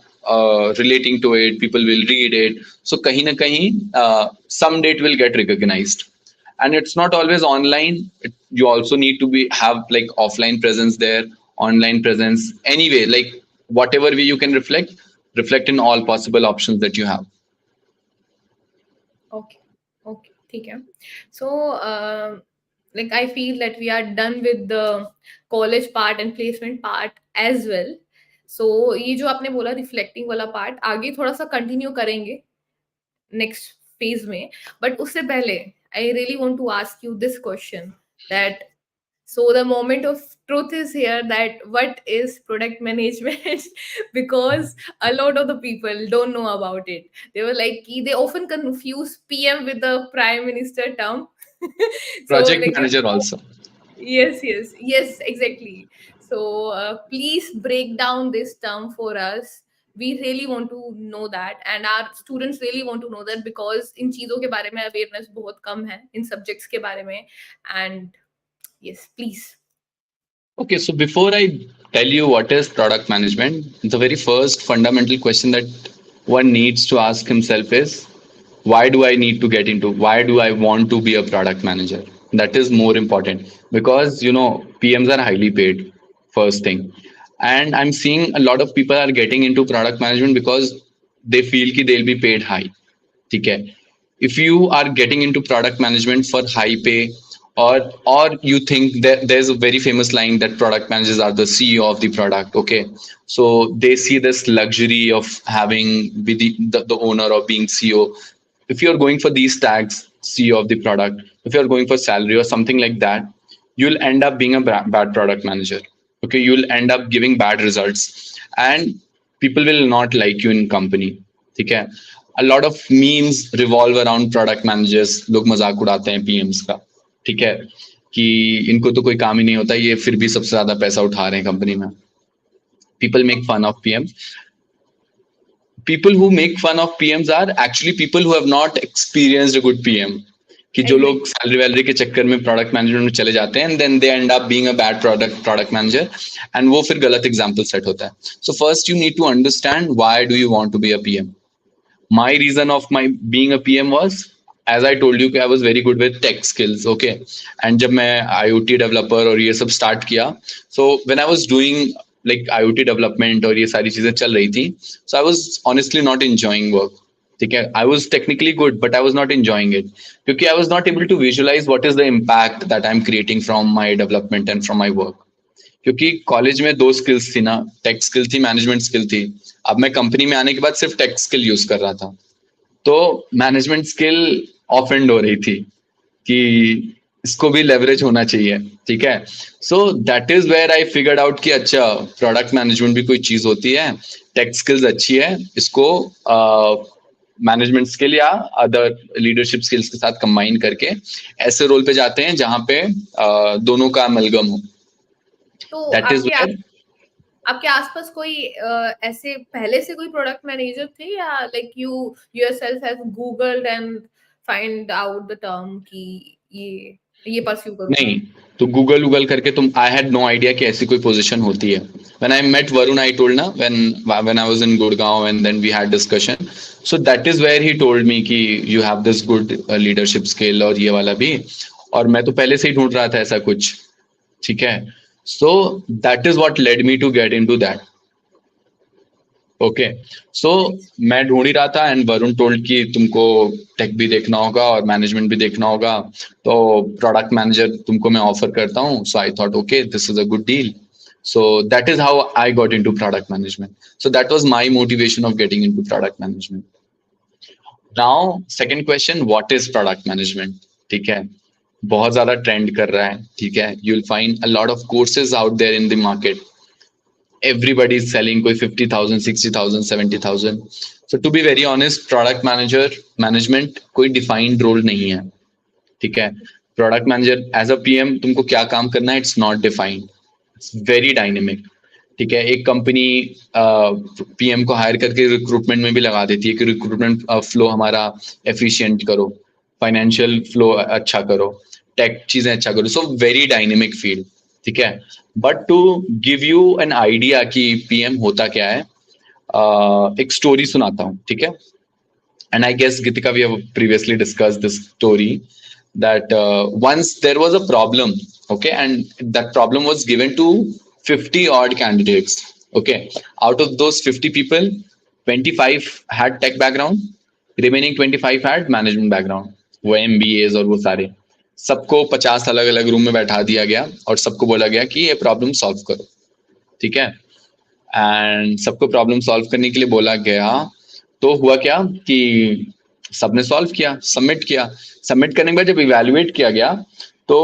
relating to it, people will read it. So kahin na kahin, someday it will get recognized. and it's not always online. You also need to be have like offline presence there, online presence. Anyway, like whatever way you can reflect in all possible options that you have. Okay. Okay. ठीक है. So, like I feel that we are done with the college part and placement part as well. So ये जो आपने बोला reflecting वाला part आगे थोड़ा सा कंटिन्यू करेंगे नेक्स्ट फेज में, बट उससे पहले I really want to ask you this question that so the moment of truth is here, that what is product management? Because a lot of the people don't know about it. They were like they often confuse PM with the prime minister term. So Project like manager also. yes, yes, yes, exactly. So please break down this term for us. We really want to know that, and our students really want to know that, because इन चीजों के बारे में awareness बहुत कम है इन subjects के बारे में. And yes, please. Okay, so before I tell you what is product management, the very first fundamental question that one needs to ask himself is, why do I need to get into, why do I want to be a product manager? That is more important, because PMs are highly paid, first thing. And I'm seeing a lot of people are getting into product management because they feel कि they'll be paid high. ठीक है. If you are getting into product management for high pay, or you think that there's a very famous line that product managers are the CEO of the product. Okay, so they see this luxury of having be the owner of being CEO. If you're going for these tags, CEO of the product, if you're going for salary or something like that, you'll end up being a bad product manager. Okay, you'll end up giving bad results, and people will not like you in company. ठीक है. A lot of memes revolve around product managers. लोग मजाक उड़ाते हैं PMs का. ठीक है, कि इनको तो कोई काम ही नहीं होता, ये फिर भी सबसे ज्यादा पैसा उठा रहे हैं कंपनी में. People make fun of PMs. People who make fun of PMs are actually people who have not experienced a good PM. कि जो लोग Exactly. सैलरी वैलरी के चक्कर में प्रोडक्ट मैनेजमेंट में चले जाते हैं, and then they end up being a bad product manager, एंड वो फिर गलत एग्जांपल सेट होता है. So first you need to understand why do you want to be a PM. My reason of my being a PM was, as I told you, I was very good with tech skills. Okay, and जब मैं IoT developer और ये सब start किया, so when I was doing like IoT development और ये सारी चीजें चल रही थी, so I was honestly not enjoying work. ठीक है, I was technically good, but I was not enjoying it क्योंकि I was not able to visualize what is the impact that I'm creating from my development and from my work. क्योंकि college में दो skills थी ना, tech skill थी, management skill थी. अब मैं कंपनी में आने के बाद सिर्फ टेक स्किल यूज कर रहा था, तो मैनेजमेंट स्किल ऑफेंड हो रही थी कि इसको भी लेवरेज होना चाहिए. ठीक है, so that is where I figured out कि अच्छा, प्रोडक्ट मैनेजमेंट भी कोई चीज होती है, टेक स्किल्स अच्छी है, इसको मैनेजमेंट स्किल या अदर लीडरशिप स्किल्स के साथ कंबाइन करके ऐसे रोल पे जाते हैं जहां पे दोनों का अमलगम हो. तो दैट इज वेयर. आपके आसपास कोई ऐसे पहले से कोई प्रोडक्ट मैनेजर थे, या like you yourself have googled and find out the term कि ये परस्यू करूंगा? नहीं, तो गूगल करके तुम, आई हैड नो आइडिया कि ऐसी कोई पोजीशन होती है. When I met Varun, I told ना, when I was in Gurgaon and then we had discussion, so that is where he told me कि you have this good leadership skill और ये वाला भी. और मैं तो पहले से ही ढूंढ रहा था ऐसा कुछ. ठीक है, so that is what led me to get into that. Okay, so मैं ढूंढ ही रहा था, एंड वरुण टोल्ड कि तुमको टेक भी देखना होगा और मैनेजमेंट भी देखना होगा, तो प्रोडक्ट मैनेजर तुमको मैं ऑफर करता हूँ. So I thought okay, this is a good deal. So that is how I got into product management. So that was my motivation of getting into product management. Now, second question, what is product management? ठीक है, बहुत ज्यादा trend कर रहा है. ठीक है, you'll find a lot of courses out there in the market. Everybody is selling कोई 50,000, 60,000, 70,000. So to be very honest, product manager management कोई defined role नहीं है. ठीक है, product manager as a PM तुमको क्या काम करना है, it's not defined, it's very dynamic. ठीक है, एक कंपनी पीएम को हायर करके रिक्रूटमेंट में भी लगा देती है कि रिक्रूटमेंट फ्लो हमारा एफिशिएंट करो, फाइनेंशियल फ्लो अच्छा करो, टेक चीजें अच्छा करो. So very dynamic field. ठीक है, but to give you an idea कि पीएम होता क्या है, एक स्टोरी सुनाता हूँ. ठीक है, and I guess Gitika, we have previously discussed this story. that once there was a problem, okay, and that problem was given to 50 odd candidates. Okay, out of those 50 people, 25 had tech background, remaining 25 had management background, वो MBAs और वो सारे, सबको 50 अलग अलग room में बैठा दिया गया और सबको बोला गया कि ये प्रॉब्लम सॉल्व करो, ठीक है। एंड सबको प्रॉब्लम सॉल्व करने के लिए बोला गया, तो हुआ क्या कि सबने सॉल्व किया, सबमिट किया। सबमिट करने के बाद जब इवैल्यूएट किया गया तो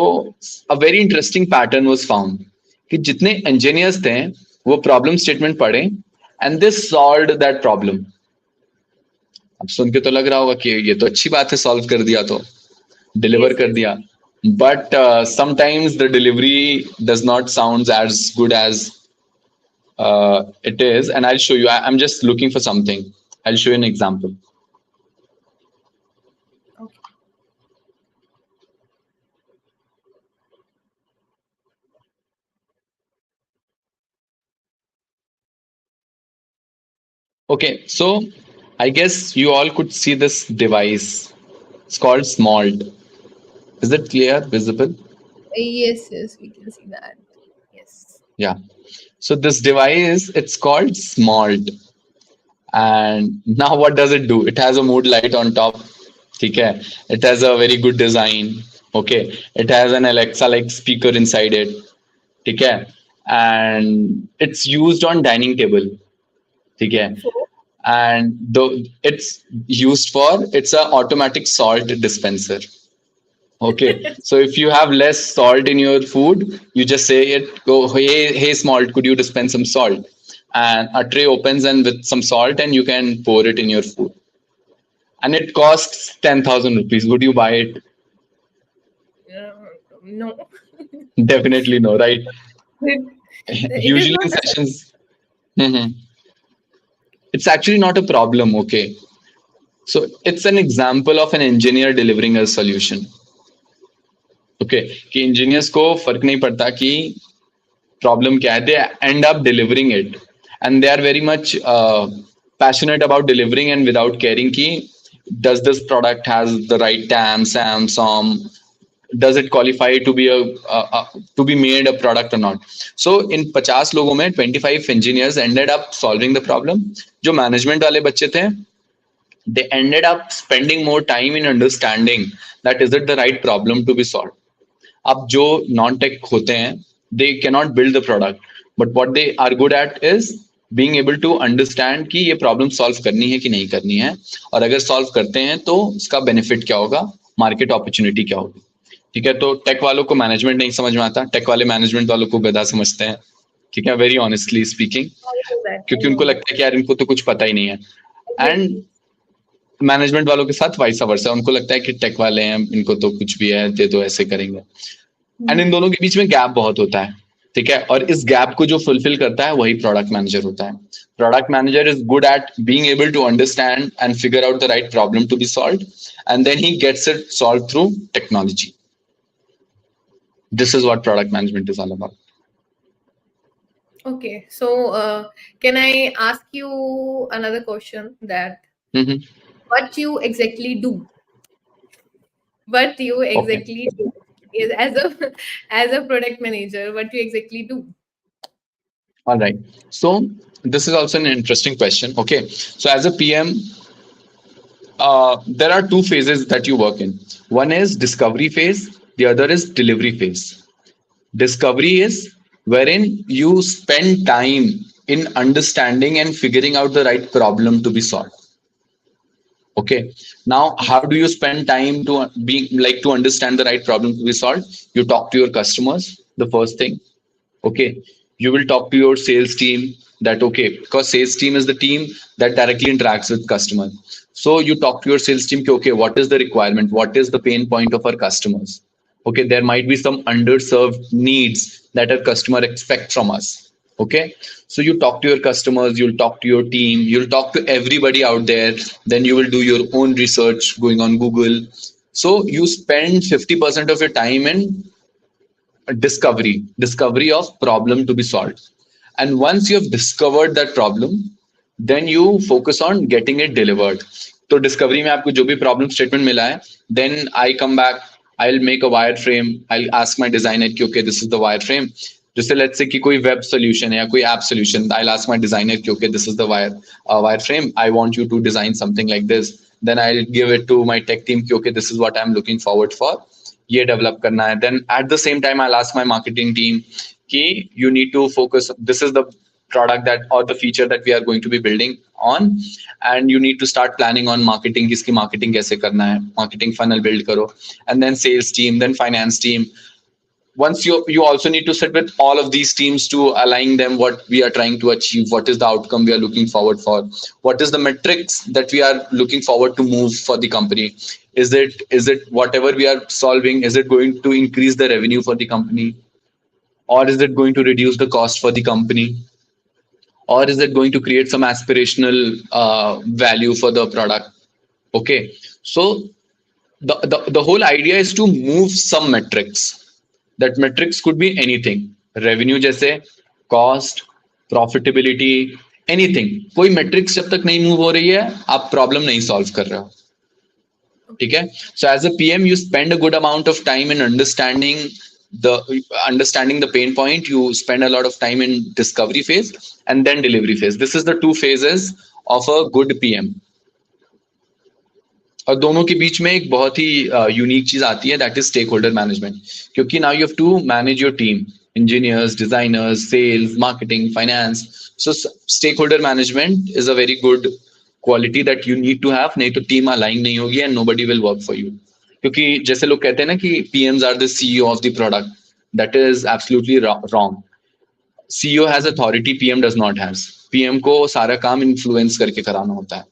a very interesting pattern was found कि जितने इंजीनियर्स थे वो प्रॉब्लम स्टेटमेंट पढ़े and they solved that problem. अब सुन के तो लग रहा होगा कि ये तो अच्छी बात है, सॉल्व कर दिया तो डिलीवर Yes, कर yes. दिया, but sometimes the delivery does not sound as good as it is, and I'll show you. I'm just looking for something. I'll show you an example. Okay. Okay, so I guess you all could see this device. It's called Smalt. Is it clear, visible? Yes, yes, we can see that. Yes. Yeah. So this device, it's called Smalt. And now what does it do? It has a mood light on top. Okay. It has a very good design. Okay. It has an Alexa like speaker inside it. Okay. And it's used on dining table. Okay. So, And though it's used for, it's a automatic salt dispenser. Okay, so if you have less salt in your food, you just say it, go, hey Smalt, could you dispense some salt? And a tray opens and with some salt and you can pour it in your food. And it costs 10,000 rupees. Would you buy it? no. Definitely no, right? It is Usually not in necessary. sessions, mhm, it's actually not a problem. Okay, so it's an example of an engineer delivering a solution. Okay, कि engineers को फर्क नहीं पड़ता कि problem क्या है, they end up delivering it, and they are very much passionate about delivering and without caring कि does this product has the right TAM, SAM, SOM, does it qualify to be to be made a product or not. So in 50 लोगों में 25 engineers ended up solving the problem. जो management वाले बच्चे थे, they ended up spending more time in understanding that is it the right problem to be solved. अब जो non tech होते हैं, they cannot build the product, but what they are good at is being able to understand कि ये problem solve करनी है कि नहीं करनी है, और अगर सॉल्व करते हैं तो उसका बेनिफिट क्या होगा, मार्केट अपॉर्चुनिटी क्या होगी। ठीक है, तो टेक वालों को मैनेजमेंट नहीं समझ में आता, टेक वाले मैनेजमेंट वालों को गधा समझते हैं। ठीक है, very honestly speaking, I know that. I क्योंकि know उनको that. लगता है कि यार इनको तो कुछ पता ही नहीं है। Yes, एंड मैनेजमेंट वालों के साथ वाइसा वर्सा, उनको लगता है कि टेक वाले हैं, इनको तो कुछ भी है, दे तो ऐसे करेंगे। एंड इन दोनों के बीच में गैप बहुत होता है। ठीक है, और इस गैप को जो फुलफिल करता है वही प्रोडक्ट मैनेजर होता है। Product manager is good at being able to understand and figure out the right problem to be solved, and then he gets it solve through technology. This is what product management is all about. okay. So, can I ask you another question that what you exactly do? What you Okay, exactly do is as a as a product manager, what you exactly do? all right, so this is also an interesting question. Okay, so as a PM, there are two phases that you work in. One is discovery phase, the other is delivery phase. Discovery is wherein you spend time in understanding and figuring out the right problem to be solved. Okay, now how do you spend time to be like to understand the right problem to be solved? You talk to your customers, the first thing. Okay, you will talk to your sales team, that okay, because sales team is the team that directly interacts with customer. So you talk to your sales team, okay, what is the requirement, what is the pain point of our customers. Okay, there might be some underserved needs that our customer expect from us. Okay, so you talk to your customers, you'll talk to your team, you'll talk to everybody out there, then you will do your own research going on Google. So you spend 50% of your time in discovery of problem to be solved, and once you have discovered that problem, then you focus on getting it delivered. तो discovery में आपको जो भी problem statement मिला है, then I come back, I'll make a wireframe. I'll ask my designer कि okay, this is the wireframe. जैसे let's say कि कोई web solution है या कोई app solution, I'll ask my designer कि okay, this is the wireframe. I want you to design something like this. Then I'll give it to my tech team कि okay, this is what I'm looking forward for. ये develop करना है. Then at the same time, I'll ask my marketing team कि you need to focus. This is the product that or the feature that we are going to be building on, and you need to start planning on marketing. किसकी marketing कैसे करना है, marketing funnel build करो, and then sales team, then finance team. Once you also need to sit with all of these teams to align them what we are trying to achieve, what is the outcome we are looking forward for, what is the metrics that we are looking forward to move for the company. Is it whatever we are solving, is it going to increase the revenue for the company, or is it going to reduce the cost for the company, or is it going to create some aspirational value for the product? Okay, so the whole idea is to move some metrics. That metrics could be anything, revenue जैसे, cost, profitability, anything. कोई metrics जब तक नहीं move हो रही है, आप problem नहीं solve कर रहे हो. ठीक है? So as a PM, you spend a good amount of time in the understanding the pain point. You spend a lot of time in discovery phase and then delivery phase. This is the two phases of a good PM. और दोनों के बीच में एक बहुत ही unique चीज आती है, that is stakeholder management. क्योंकि now you have to manage your team, engineers, designers, sales, marketing, finance. So stakeholder management is a very good quality that you need to have, नहीं तो team align नहीं होगी and nobody will work for you. क्योंकि जैसे लोग कहते हैं ना कि PMs are the CEO of the product, that is absolutely wrong. CEO has authority, PM does not has. PM को सारा काम इन्फ्लुएंस करके कराना होता है.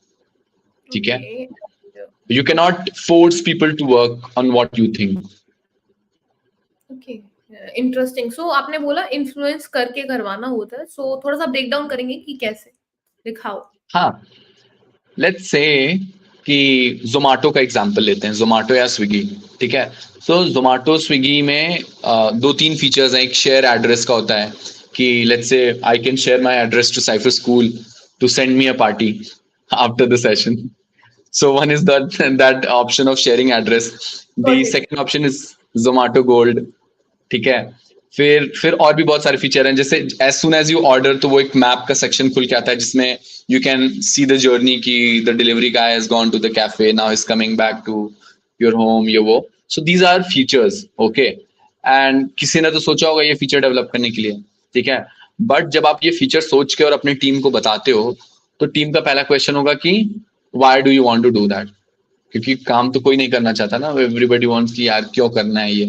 ठीक है? Okay. You cannot force people to work on what you think. Okay. Interesting. So आपने बोला इन्फ्लुएंस करके करवाना होता है, सो थोड़ा सा ब्रेक डाउन करेंगे कि कैसे, दिखाओ. हाँ, लेट्स से कि जोमेटो का एग्जांपल लेते हैं, जोमेटो या स्विगी. ठीक है? सो जोमेटो स्विगी में दो तीन फीचर्स हैं. एक शेयर एड्रेस का होता है कि let's say I can share my address to Cipher School to send me a party after the session. So one is that option of sharing address. The Got it. second option is Zomato Gold. ठीक है? फिर और भी बहुत सारे feature हैं, जैसे as soon as you order तो वो एक मैप का सेक्शन खुल के आता है जिसमें you can see the journey कि the delivery guy has gone to the cafe, now is coming back to your home, ये वो. So these are features, okay? And किसी ने तो सोचा होगा ये फीचर डेवलप करने के लिए. ठीक है? बट जब आप ये फीचर सोच के और अपनी टीम को बताते हो तो टीम का पहला क्वेश्चन होगा कि why do you want to do that? क्योंकि काम तो कोई नहीं करना चाहता ना, everybody wants कि यार क्यों करना है ये.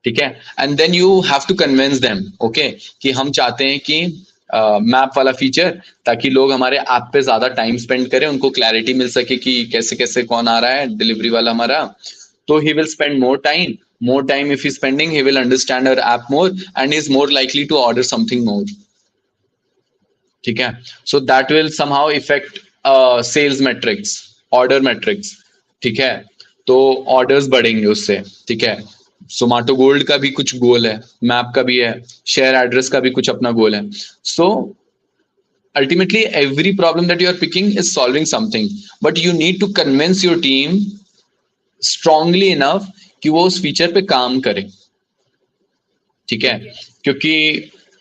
ठीक है? And then you have to convince them, okay, कि हम चाहते हैं कि मैप वाला फीचर, ताकि लोग हमारे ऐप पे ज्यादा टाइम स्पेंड करें, उनको क्लैरिटी मिल सके कि कैसे कैसे कौन आ रहा है, डिलीवरी वाला हमारा. तो he will spend more time if he's spending, he will understand our app more and is more likely to order something more. ठीक है? So that will somehow affect sales metrics, order metrics. ठीक है? तो orders बढ़ेंगे उससे. ठीक है? Zomato gold का भी कुछ गोल है, मैप का भी है, शेयर एड्रेस का भी कुछ अपना गोल है. So ultimately every problem that you are picking is solving something, but you need to convince your team strongly enough कि वो उस फीचर पे काम करे. ठीक है? क्योंकि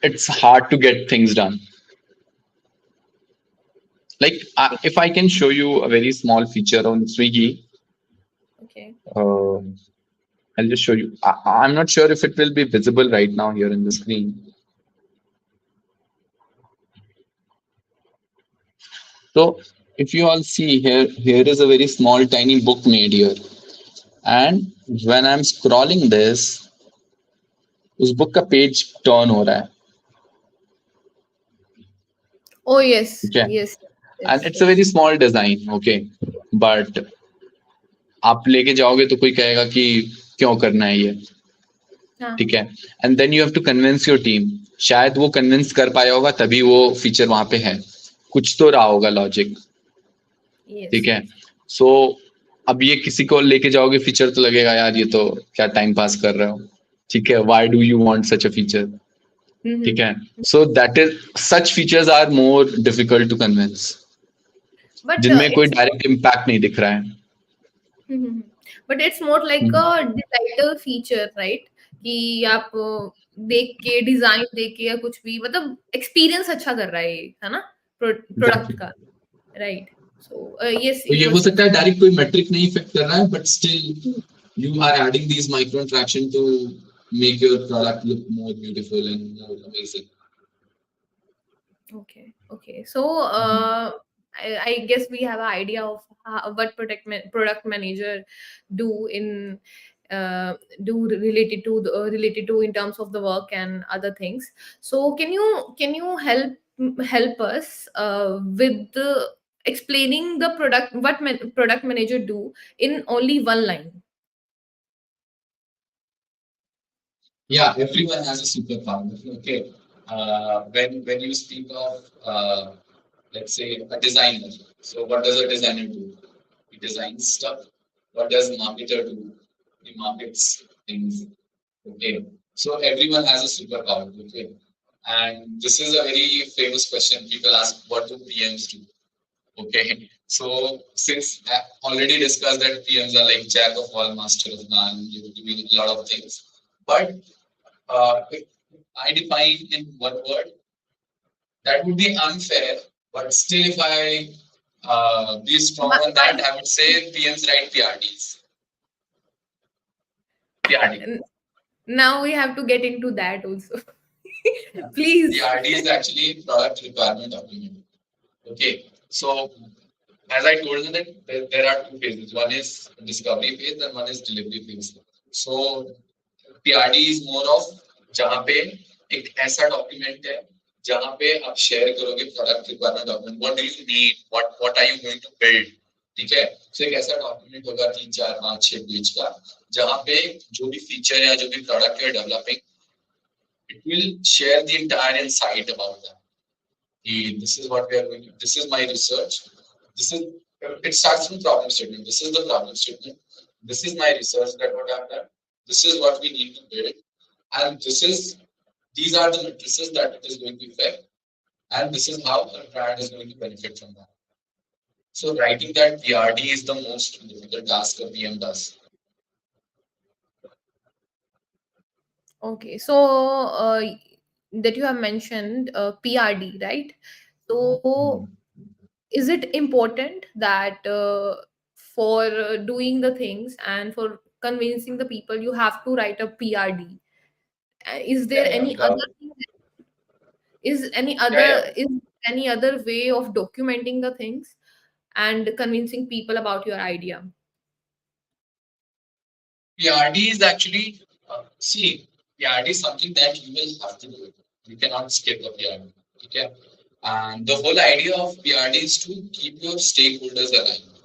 it's hard to get things done. Like if I can show you a very small feature on Swiggy, Okay. I'll just show you. I'm not sure if it will be visible right now here in the screen. So if you all see here is a very small tiny book made here, and when I'm scrolling this, उस book का page turn हो रहा है. Oh yes. Okay. Yes. And it's a very small design, okay, but आप लेके जाओगे तो कोई कहेगा कि क्यों करना है ये. ठीक है? And then you have to convince your team. शायद वो कन्विंस कर पाया होगा तभी वो फीचर वहां पे है, कुछ तो रहा होगा लॉजिक. ठीक है? सो अब ये किसी को लेके जाओगे फीचर तो लगेगा यार ये तो क्या टाइम पास कर रहे हो. ठीक है? Why do you want such a feature? ठीक है? So that is such features are more difficult to convince, जिनमें कोई डायरेक्ट इम्पैक्ट नहीं दिख रहा है. but it's more like a Mhm. delighter feature, right? कि आप देख के डिजाइन देख के या कुछ भी मतलब एक्सपीरियंस अच्छा कर रहा है ये, है ना, प्रोडक्ट Exactly. का, राइट? सो यस, तो यू ये वर हो सेइंग सकता है डायरेक्ट कोई मेट्रिक नहीं इफेक्ट कर रहा है, but still you are adding these micro interaction to make your product look more beautiful and more amazing. Okay, okay. So, I guess we have an idea of what product manager do in do related to in terms of the work and other things. So, can you help us with explaining the product manager do in only one line? Yeah, everyone has a superpower. Okay, when you speak of let's say a designer, so what does a designer do? He designs stuff. What does a marketer do? He markets things. Okay, so everyone has a superpower. Okay, and this is a very famous question. People ask, what do PMs do? Okay, so since I already discussed that PMs are like jack of all, master of none, you're doing a lot of things. But if I define in one word, that would be unfair. But still, if I be strong Why, on that, I would say PMs write PRDs. PRD. why? Now we have to get into that also. Yeah. Please. PRD is actually product requirement document. Okay, so as I told you that there are two phases. One is discovery phase and one is delivery phase. So PRD is more of जहाँ पे एक ऐसा document है जहाँ पे आप share करोगे product requirement document, what do you need, what are you going to build, ठीक है? सो एक ऐसा डॉक्यूमेंट होगा 3 4 5 6 पेज का, जहाँ पे जो भी फीचर या जो भी product you are developing, it will share the entire insight about that. This is what we are going to, this is my research, this is, it starts from problem statement, this is the problem statement, this is my research that what I've done, this is what we need to build, and this is, these are the matrices that it is going to affect, and this is how a brand is going to benefit from that. So writing that PRD is the most difficult task a PM does. Okay, so that you have mentioned PRD, right? So, is it important that for doing the things and for convincing the people, you have to write a PRD? Is there Yeah, any yeah, other thing? Is any yeah, other yeah. is any other way of documenting the things and convincing people about your idea? PRD is actually, see, PRD is something that you will have to do it. You cannot skip a PRD. Okay? And the whole idea of PRD is to keep your stakeholders aligned.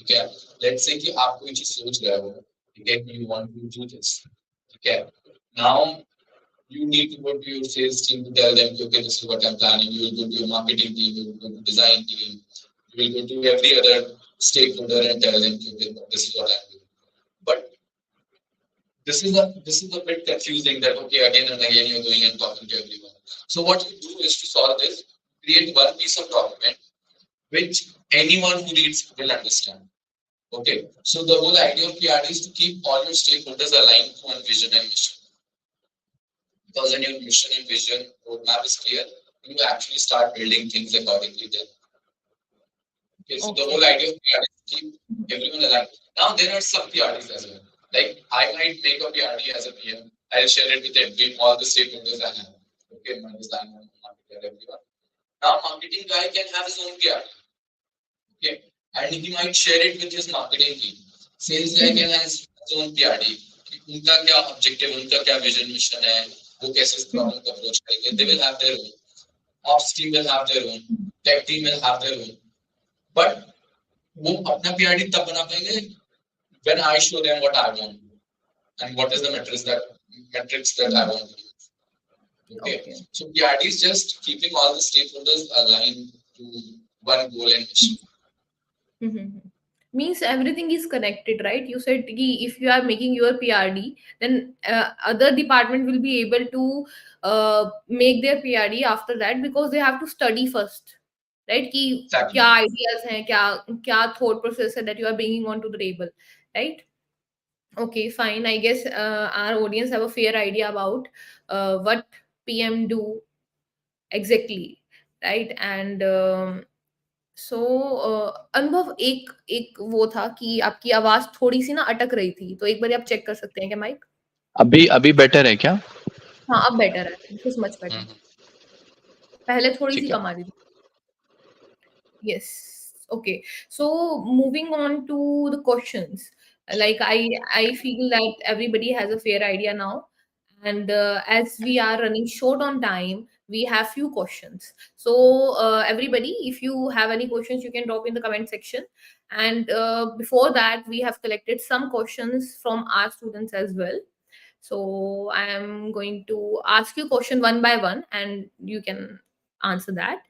Okay? Let's say कि आप कोई चीज सोच रहे हो, okay, you want to do this. Okay? Now you need to go to your sales team to tell them, okay, this is what I'm planning. You will go to your marketing team, you will go to design team, you will go to every other stakeholder and tell them, okay, this is what I'm doing. But this is a bit confusing that okay, again and again you're going and talking to everyone. So what you do is to solve this, create one piece of document which anyone who reads will understand. Okay, so the whole idea of PRD is to keep all your stakeholders aligned to one vision and mission. Because when your mission and vision roadmap is clear, you actually start building things accordingly then. Okay, so the Okay. whole idea of PRD is to keep everyone aligned. Now there are some PRDs as well. Like I might make a PRD as a PM. I'll share it with all the stakeholders I have. Okay, my designer, marketer, everyone. Now marketing guy can have his own PRD. Okay, and he might share it with his marketing team. Sales guy can have his own PRD. उनका क्या objective, उनका क्या vision mission है, वो कैसे इस problem को approach करेंगे. They will have their own. Ops team will have their own. Tech team will have their own. But वो अपना PRD तब बना पाएंगे when I show them what I want and what is the metrics that I want to use. Okay. Okay. So PRD is just keeping all the stakeholders aligned to one goal and mission. Mhm. Means everything is connected, right? You said ki if you are making your PRD, then other department will be able to make their PRD after that because they have to study first, right? कि क्या Exactly. ideas हैं, क्या क्या thought process है that you are bringing onto the table, right? Okay, fine. I guess our audience have a fair idea about what PM do exactly, right? And सो अनुभव एक एक वो था कि आपकी आवाज थोड़ी सी ना अटक रही थी, तो एक बार आप चेक कर सकते हैं क्या माइक? अभी अभी बेटर है क्या? हाँ, अब बेटर है, दिस इज मच बेटर। पहले थोड़ी सी ठीक है। कम आ रही थी। Yes. Okay. So moving on to the questions, like I feel that everybody has a fair idea now, and as we are running short on time, we have few questions. So everybody, if you have any questions, you can drop in the comment section. And before that, we have collected some questions from our students as well. So I am going to ask you question one by one, and you can answer that.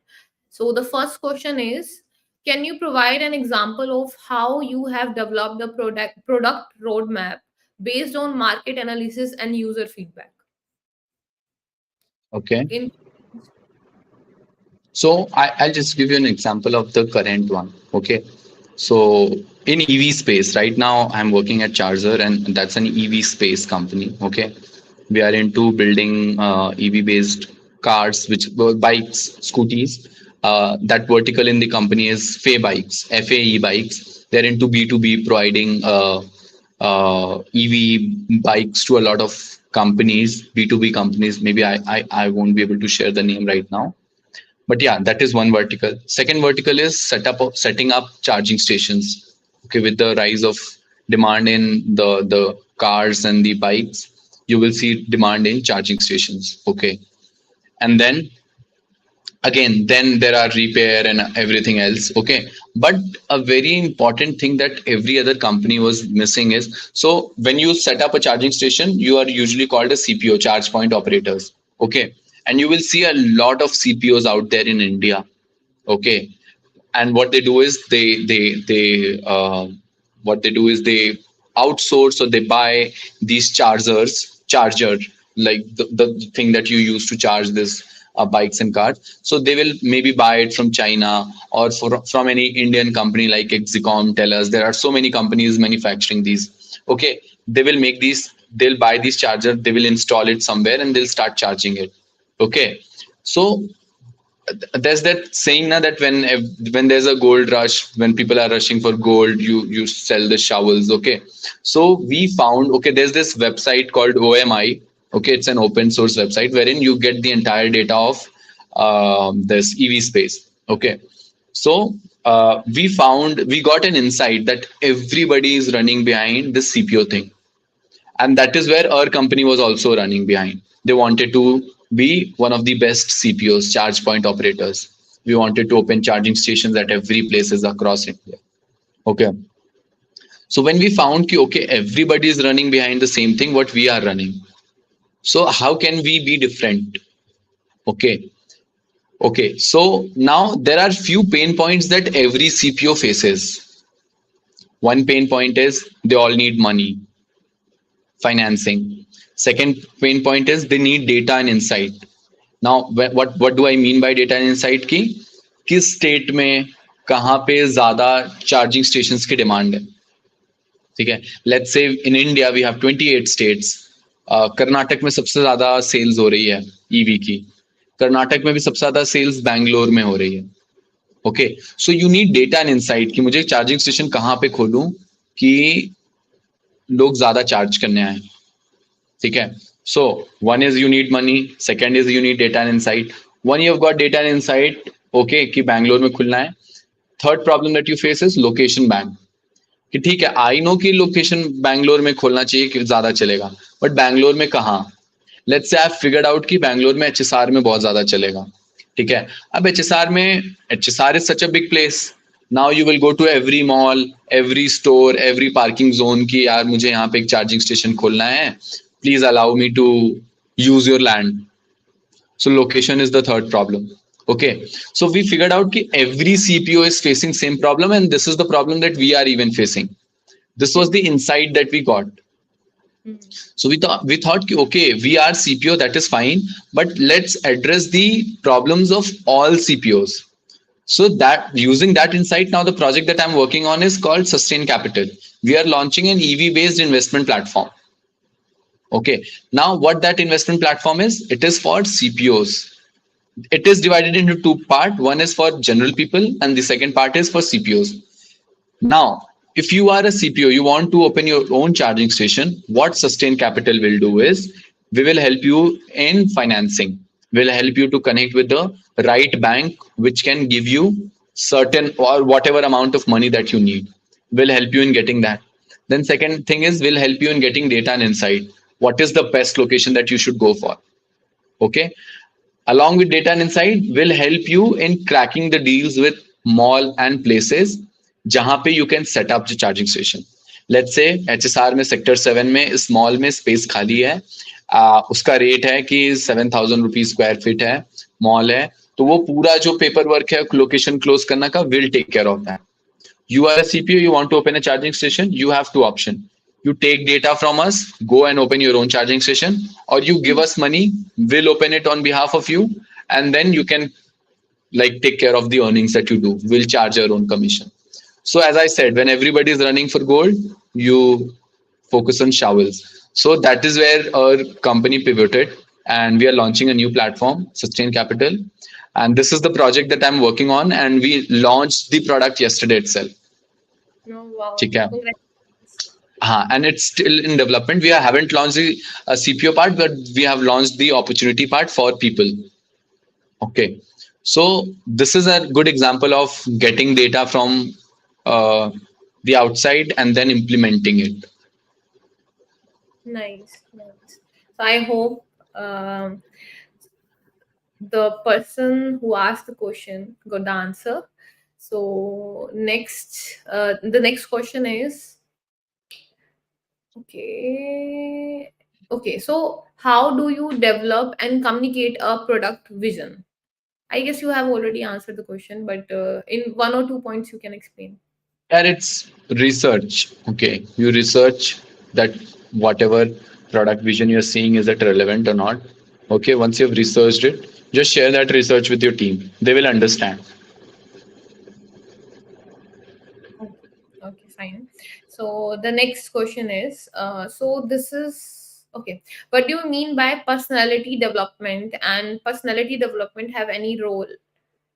So the first question is, can you provide an example of how you have developed the product roadmap based on market analysis and user feedback? Okay. In So I'll just give you an example of the current one. Okay. So in EV space, right now I'm working at Charger, and that's an EV space company. Okay. We are into building EV based cars, which bikes, scooties. That vertical in the company is FAE bikes, FAE bikes. They're into B2B, providing EV bikes to a lot of companies, B2B companies. Maybe I won't be able to share the name right now, but yeah, that is one vertical. Second vertical is setting up charging stations. Okay, with the rise of demand in the cars and the bikes, you will see demand in charging stations. Okay, and then again, then there are repair and everything else. Okay, but a very important thing that every other company was missing is, so when you set up a charging station, you are usually called a CPO, charge point operators. Okay, and you will see a lot of CPOs out there in India. Okay, and what they do is they outsource, or they buy these charger, like the thing that you use to charge this bikes and cars. So they will maybe buy it from China, or from any Indian company like Exicom, Tellus. There are so many companies manufacturing these. Okay, they will make these, they'll buy these charger, they will install it somewhere, and they'll start charging it. Okay, so there's that saying now that when there's a gold rush, when people are rushing for gold, you sell the shovels. Okay, so we found, okay, there's this website called OMI. Okay, it's an open source website wherein you get the entire data of this EV space. Okay, so we got an insight that everybody is running behind this CPO thing, and that is where our company was also running behind. They wanted to be one of the best CPOs, charge point operators. We wanted to open charging stations at every places across India. Okay, so when we found ki, okay, everybody is running behind the same thing what we are running, so how can we be different? Okay, okay, so now there are few pain points that every CPO faces. One pain point is they all need money, financing. Second pain point is they need data and insight. Now what do I mean by data and insight? की किस state में कहाँ पे ज्यादा charging stations की demand है. ठीक है, let's say in India we have 28 states. Karnataka में सबसे ज्यादा सेल्स हो रही है ईवी की. कर्नाटक में भी सबसे ज्यादा सेल्स बैंगलोर में हो रही है. Okay, so you need data and insight कि मुझे चार्जिंग स्टेशन कहाँ पे खोलूं कि लोग ज्यादा चार्ज करने आए. ठीक है, so one is you need money, second is you need data and insight. One, you have got data and insight, okay, कि बैंगलोर में खुलना है. Third problem that you face is location bank. कि ठीक है, आई नो कि location Bangalore में खोलना चाहिए कि ज्यादा चलेगा, बट बैंगलोर में कहाँ? Let's say I figured out कि बैंगलोर में HSR में बहुत ज्यादा चलेगा. ठीक है, अब HSR is such a big place. Now you will go to every mall, every store, every parking zone की यार मुझे यहाँ पे एक चार्जिंग स्टेशन खोलना है, please allow me to use your land. So location is the third problem. Okay, so we figured out that every CPO is facing same problem, and this is the problem that we are even facing. This was the insight that we got. So we thought okay, we are CPO, that is fine, but let's address the problems of all CPOs. So that using that insight, now the project that I'm working on is called Sustain Capital. We are launching an EV based investment platform. Okay. Now what that investment platform is, it is for CPOs. It is divided into two parts. One is for general people and the second part is for CPOs. Now, if you are a CPO, you want to open your own charging station, what Sustain Capital will do is we will help you in financing. We'll help you to connect with the right bank, which can give you certain or whatever amount of money that you need. We'll help you in getting that. Then second thing is we'll help you in getting data and insight. What is the best location that you should go for? Okay. Along with data and insight, will help you in cracking the deals with mall and places जहां पे you can set up the charging station. Let's say HSR में sector 7 में इस mall में space खाली है, उसका rate है कि 7,000 रुपीज स्क्वायर फीट है, मॉल है, तो वो पूरा जो पेपर वर्क है लोकेशन क्लोज करना का will take care of that. You are a CPO, you want to open a charging station, you have two options. You take data from us, go and open your own charging station, or you give us money, we'll open it on behalf of you, and then you can like take care of the earnings that you do. We'll charge your own commission. So as I said, when everybody is running for gold, you focus on shovels. So that is where our company pivoted, and we are launching a new platform, Sustain Capital. And this is the project that I'm working on, and we launched the product yesterday itself. No, wow. ठीक है. Congratulations. And it's still in development. We haven't launched the CPO part, but we have launched the opportunity part for people. Okay. So this is a good example of getting data from uh, the outside and then implementing it. Nice, nice. So I hope the person who asked the question got the answer. So the next question is okay. So how do you develop and communicate a product vision? I guess you have already answered the question, but in 1 or 2 points you can explain. And it's research. Okay. You research that whatever product vision you're seeing, is it relevant or not? Okay. Once you've researched it, just share that research with your team. They will understand. Okay, fine. So the next question is, so this is okay. What do you mean by personality development? And personality development have any role?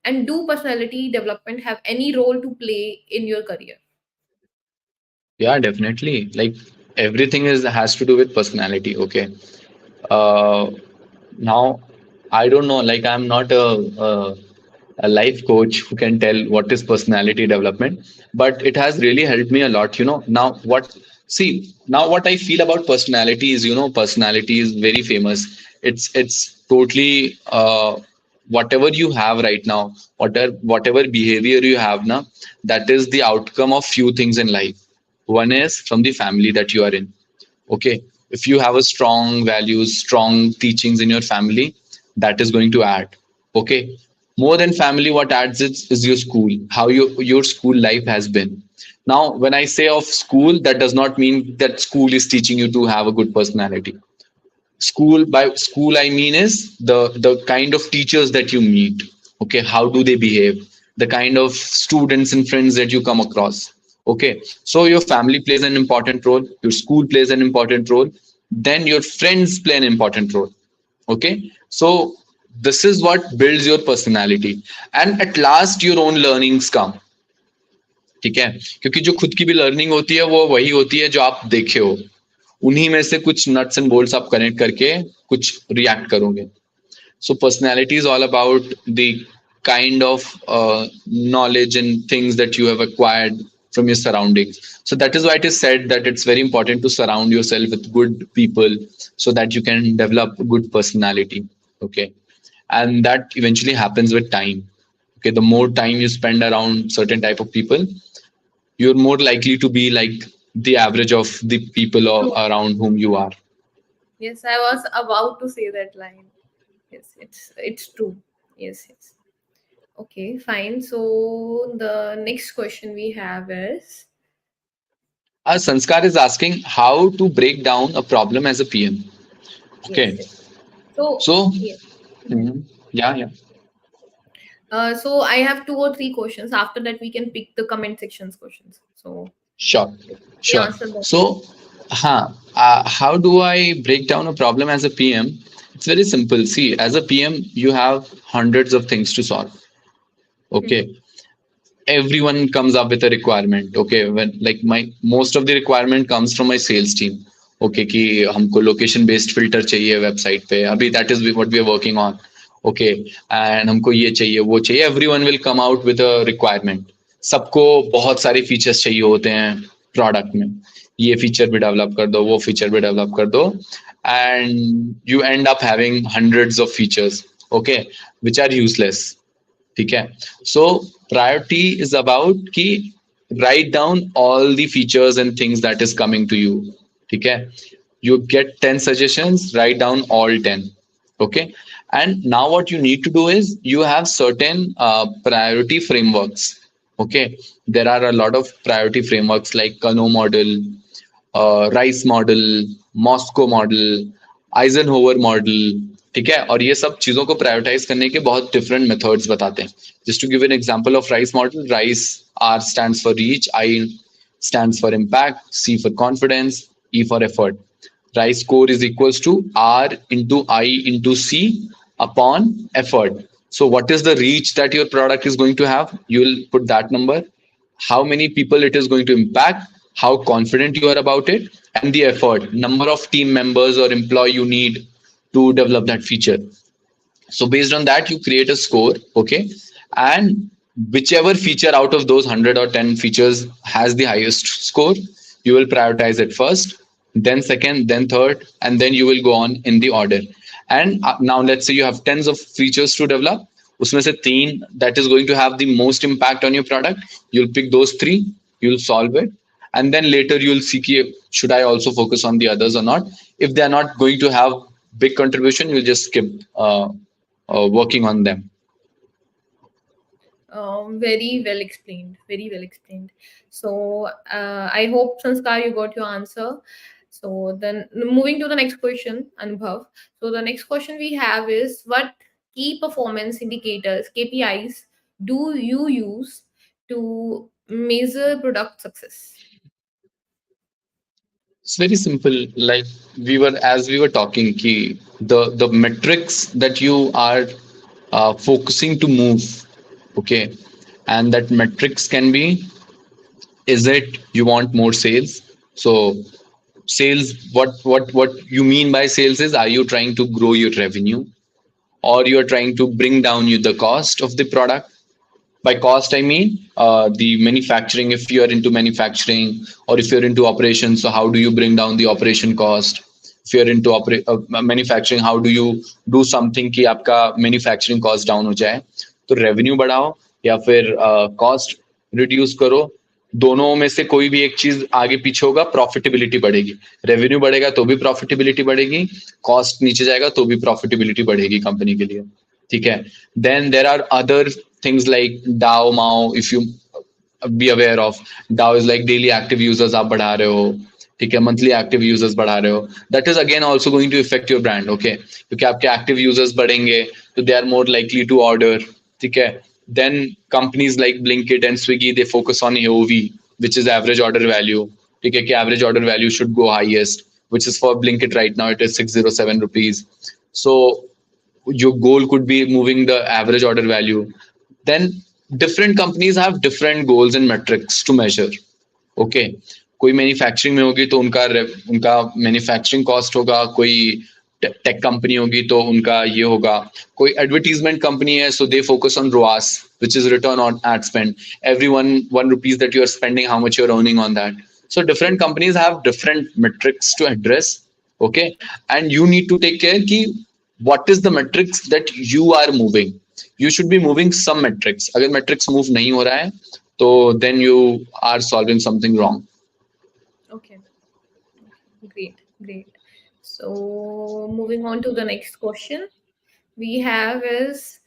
And do personality development have any role to play in your career? Yeah, definitely. Like everything is has to do with personality. Okay. Uh, Now, I don't know. Like I'm not a life coach who can tell what is personality development, but it has really helped me a lot. Now what I feel about personality is, personality is very famous. It's totally whatever you have right now, whatever behavior you have now, that is the outcome of few things in life. One is from the family that you are in. Okay. If you have a strong values, strong teachings in your family, that is going to add. Okay. More than family, what adds is your school, how your school life has been. Now when I say of school, that does not mean that school is teaching you to have a good personality. School, by school I mean is the kind of teachers that you meet. Okay. How do they behave, the kind of students and friends that you come across. Okay. So your family plays an important role, your school plays an important role, then your friends play an important role. Okay. So this is what builds your personality, and at last your own learnings come. ठीक है. क्योंकि जो खुद की भी learning होती है वो वही होती है जो आप देखे हो, उन्हीं में से कुछ नट्स एंड बोल्ट्स आप कनेक्ट करके कुछ रिएक्ट करोगे. So personality is all about the kind of knowledge and things that you have acquired from your surroundings. So that is why it is said that it's very important to surround yourself with good people so that you can develop good personality. Okay. And that eventually happens with time. Okay. The more time you spend around certain type of people, you're more likely to be like the average of the people around whom you are. Yes, I was about to say that line. Yes, it's true. Yes, yes. Okay, fine. So the next question we have is Sanskar is asking how to break down a problem as a PM. yes, Okay. yes. So So, yes. mhm, yeah, yeah. So I have 2 or 3 questions. After that, we can pick the comment sections questions. So Sure, we sure. answer them. So, how do I break down a problem as a PM? It's very simple. See, as a PM, you have hundreds of things to solve. Mhm. Okay, everyone comes up with a requirement. Okay, when like my most of the requirement comes from my sales team. Okay, कि हमको location based filter चाहिए website पे, अभी that is what we are working on. Okay, and हमको ये चाहिए वो चाहिए, everyone will come out with a requirement. सबको बहुत सारे फीचर्स चाहिए होते हैं प्रोडक्ट में, ये फीचर भी डेवलप कर दो, वो फीचर भी डेवलप कर दो, and you end up having hundreds of features, okay, which are useless. ठीक है. So priority is about कि write down all the features and things that is coming to you. ठीक है. You get 10 suggestions, write down all 10. Okay, and now what you need to do is you have certain priority frameworks. Okay, there are a lot of priority frameworks like Kano model, RICE model, MoSCoW model, Eisenhower model. ठीक है, और ये सब चीजों को prioritise करने के बहुत डिफरेंट मेथड्स बताते हैं. Just to give an example of RICE model, RICE, R stands for reach, I stands for impact, C for confidence, E for effort. Rice score is equals to R into I into C upon effort. So what is the reach that your product is going to have? You will put that number, how many people it is going to impact, how confident you are about it, and the effort, number of team members or employee you need to develop that feature. So based on that, you create a score, okay, and whichever feature out of those 100 or 10 features has the highest score, you will prioritize it first, then second, then third, and then you will go on in the order. And now let's say you have tens of features to develop, उसमें से तीन that is going to have the most impact on your product, you'll pick those three, you'll solve it, and then later you'll see कि should I also focus on the others or not. If they are not going to have big contribution, you'll just skip working on them. Very well explained. Very well explained. So I hope Sanskar you got your answer. So then moving to the next question, Anubhav. So the next question we have is what key performance indicators (KPIs) do you use to measure product success? It's very simple. Like we were talking, ki the metrics that you are focusing to move, okay, and that metrics can be, is it you want more sales? So sales, what you mean by sales is, are you trying to grow your revenue, or you are trying to bring down the cost of the product? By cost, I mean the manufacturing. If you are into manufacturing, or if you're into operations, so how do you bring down the operation cost? If you're into manufacturing, how do you do something कि आपका manufacturing cost down हो जाए? तो revenue बढ़ाओ या फिर cost reduce करो. दोनों में से कोई भी एक चीज आगे पीछे होगा, प्रॉफिटेबिलिटी बढ़ेगी. रेवेन्यू बढ़ेगा तो भी प्रॉफिटेबिलिटी बढ़ेगी, कॉस्ट नीचे जाएगा तो भी प्रॉफिटेबिलिटी बढ़ेगी कंपनी के लिए. ठीक है. Then there are other things like DAO, MAO. If you be aware of, DAO is like daily active users आप बढ़ा रहे हो, ठीक है, मंथली एक्टिव यूजर्स बढ़ा रहे हो, that is again also going to affect your brand. Okay, क्योंकि आपके एक्टिव यूजर्स बढ़ेंगे तो they are more likely to order. ठीक है. Then companies like Blinkit and Swiggy, they focus on AOV, which is average order value. ठीक है, कि average order value should go highest, which is for Blinkit right now it is 607 rupees. So your goal could be moving the average order value. Then different companies have different goals and metrics to measure. Okay, कोई manufacturing में होगी तो उनका manufacturing cost होगा, कोई tech company होगी तो उनका ये होगा, कोई एडवर्टीजमेंट कंपनी है so they focus on ROAS, which is return on ad spend. Every one rupees that you are spending, how much you're earning on that. So different companies have different metrics to address. Okay, and you need to take care ki what is the metrics that you are moving. You should be moving some metrics. अगर metrics move नहीं हो रहा है तो then you are solving something wrong. Okay, great, great. So moving on to the next question we have is,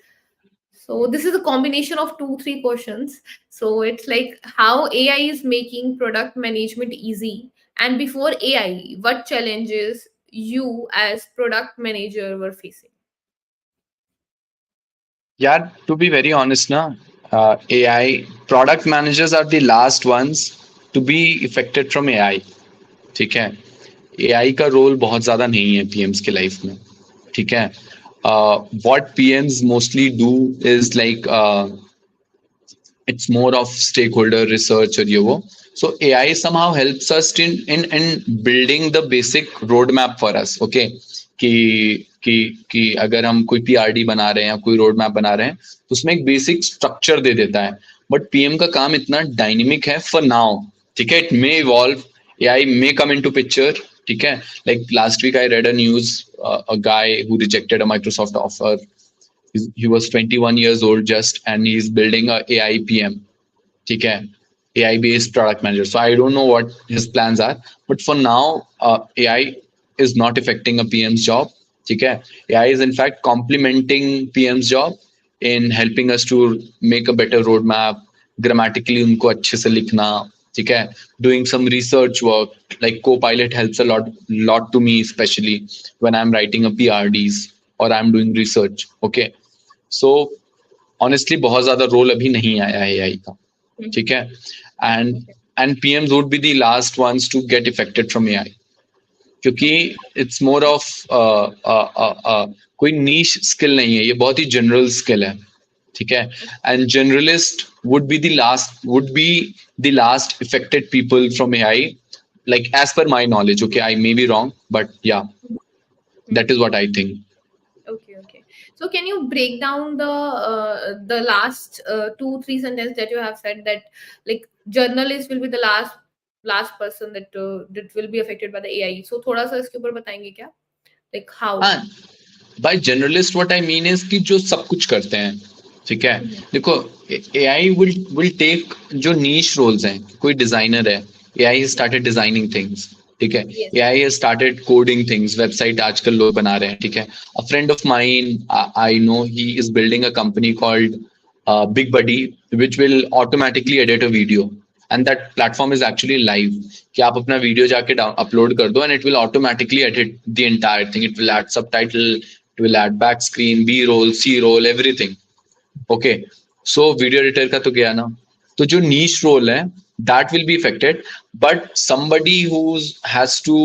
so this is a combination of 2 3 questions. So it's like how AI is making product management easy, and before AI, what challenges you as product manager were facing? Yeah, to be very honest now, AI product managers are the last ones to be affected from AI. ठीक है, AI का role बहुत ज्यादा नहीं है PM's के life में. ठीक है, what PM's mostly do is like it's more of stakeholder research or you know. So AI somehow helps us in building the basic roadmap for us. Okay, कि अगर हम कोई पीआरडी बना रहे हैं या कोई रोड मैप बना रहे हैं तो उसमें एक बेसिक स्ट्रक्चर दे देता है. बट पीएम का काम इतना डायनेमिक है फॉर नाउ. ठीक है, it may evolve, AI may come into picture. ठीक है, like last week I read a news, a guy who rejected a Microsoft offer. He was 21 years old just, and he's building a AI PM. ठीक है, AI based product manager. So I don't know what his plans are, but for now, AI is not affecting a PM's job. ठीक है, AI is in fact complementing PM's job in helping us to make a better roadmap, grammatically उनको अच्छे से लिखना. ठीक है, doing some research work, like Copilot helps a lot to me, especially when I'm writing a PRDs or I'm doing research. Okay, so honestly बहुत ज्यादा role अभी नहीं आया है एआई का. ठीक है, and PMs would be the last ones to get affected from AI, क्योंकि इट्स मोर ऑफ कोई नीश स्किल नहीं है, ये बहुत ही जनरल स्किल है. ठीक है, and generalist would be the last affected people from AI, like as per my knowledge. Okay, I may be wrong, but yeah, that is what I think. Okay, okay. So can you break down the last 2 3 sentences that you have said, that like journalist will be the last person that will be affected by the AI. So थोड़ा सा इसके ऊपर बताएंगे क्या? Like how? हाँ, by journalist what I mean is कि जो सब कुछ करते हैं. ठीक है, देखो एआई विल टेक जो नीश रोल्स हैं. कोई डिजाइनर है, AI has started designing things. ठीक है, Yes. AI has started coding things. Website आजकल लोग बना रहे हैं. ठीक है, a friend of mine, I know he is building a company called big buddy which will automatically edit a video, and that platform is actually live. कि आप अपना वीडियो जाके अपलोड कर दो and it will automatically edit the entire thing. It will add subtitle, it will add back screen, B roll, C roll, everything. Okay, so video editor का तो गया ना. तो जो niche role है that will be affected, but somebody who has to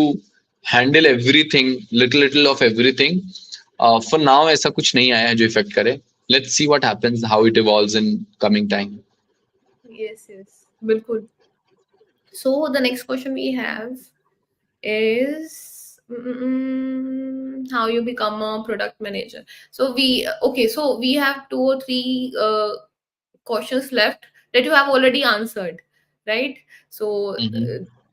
handle everything, little of everything, for now ऐसा कुछ नहीं आया है जो इफेक्ट करे. Let's see what happens, how it evolves in coming time. Yes, yes. बिल्कुल. So the next question we have is how you become a product manager. So we have 2 or 3 questions left that you have already answered, right? So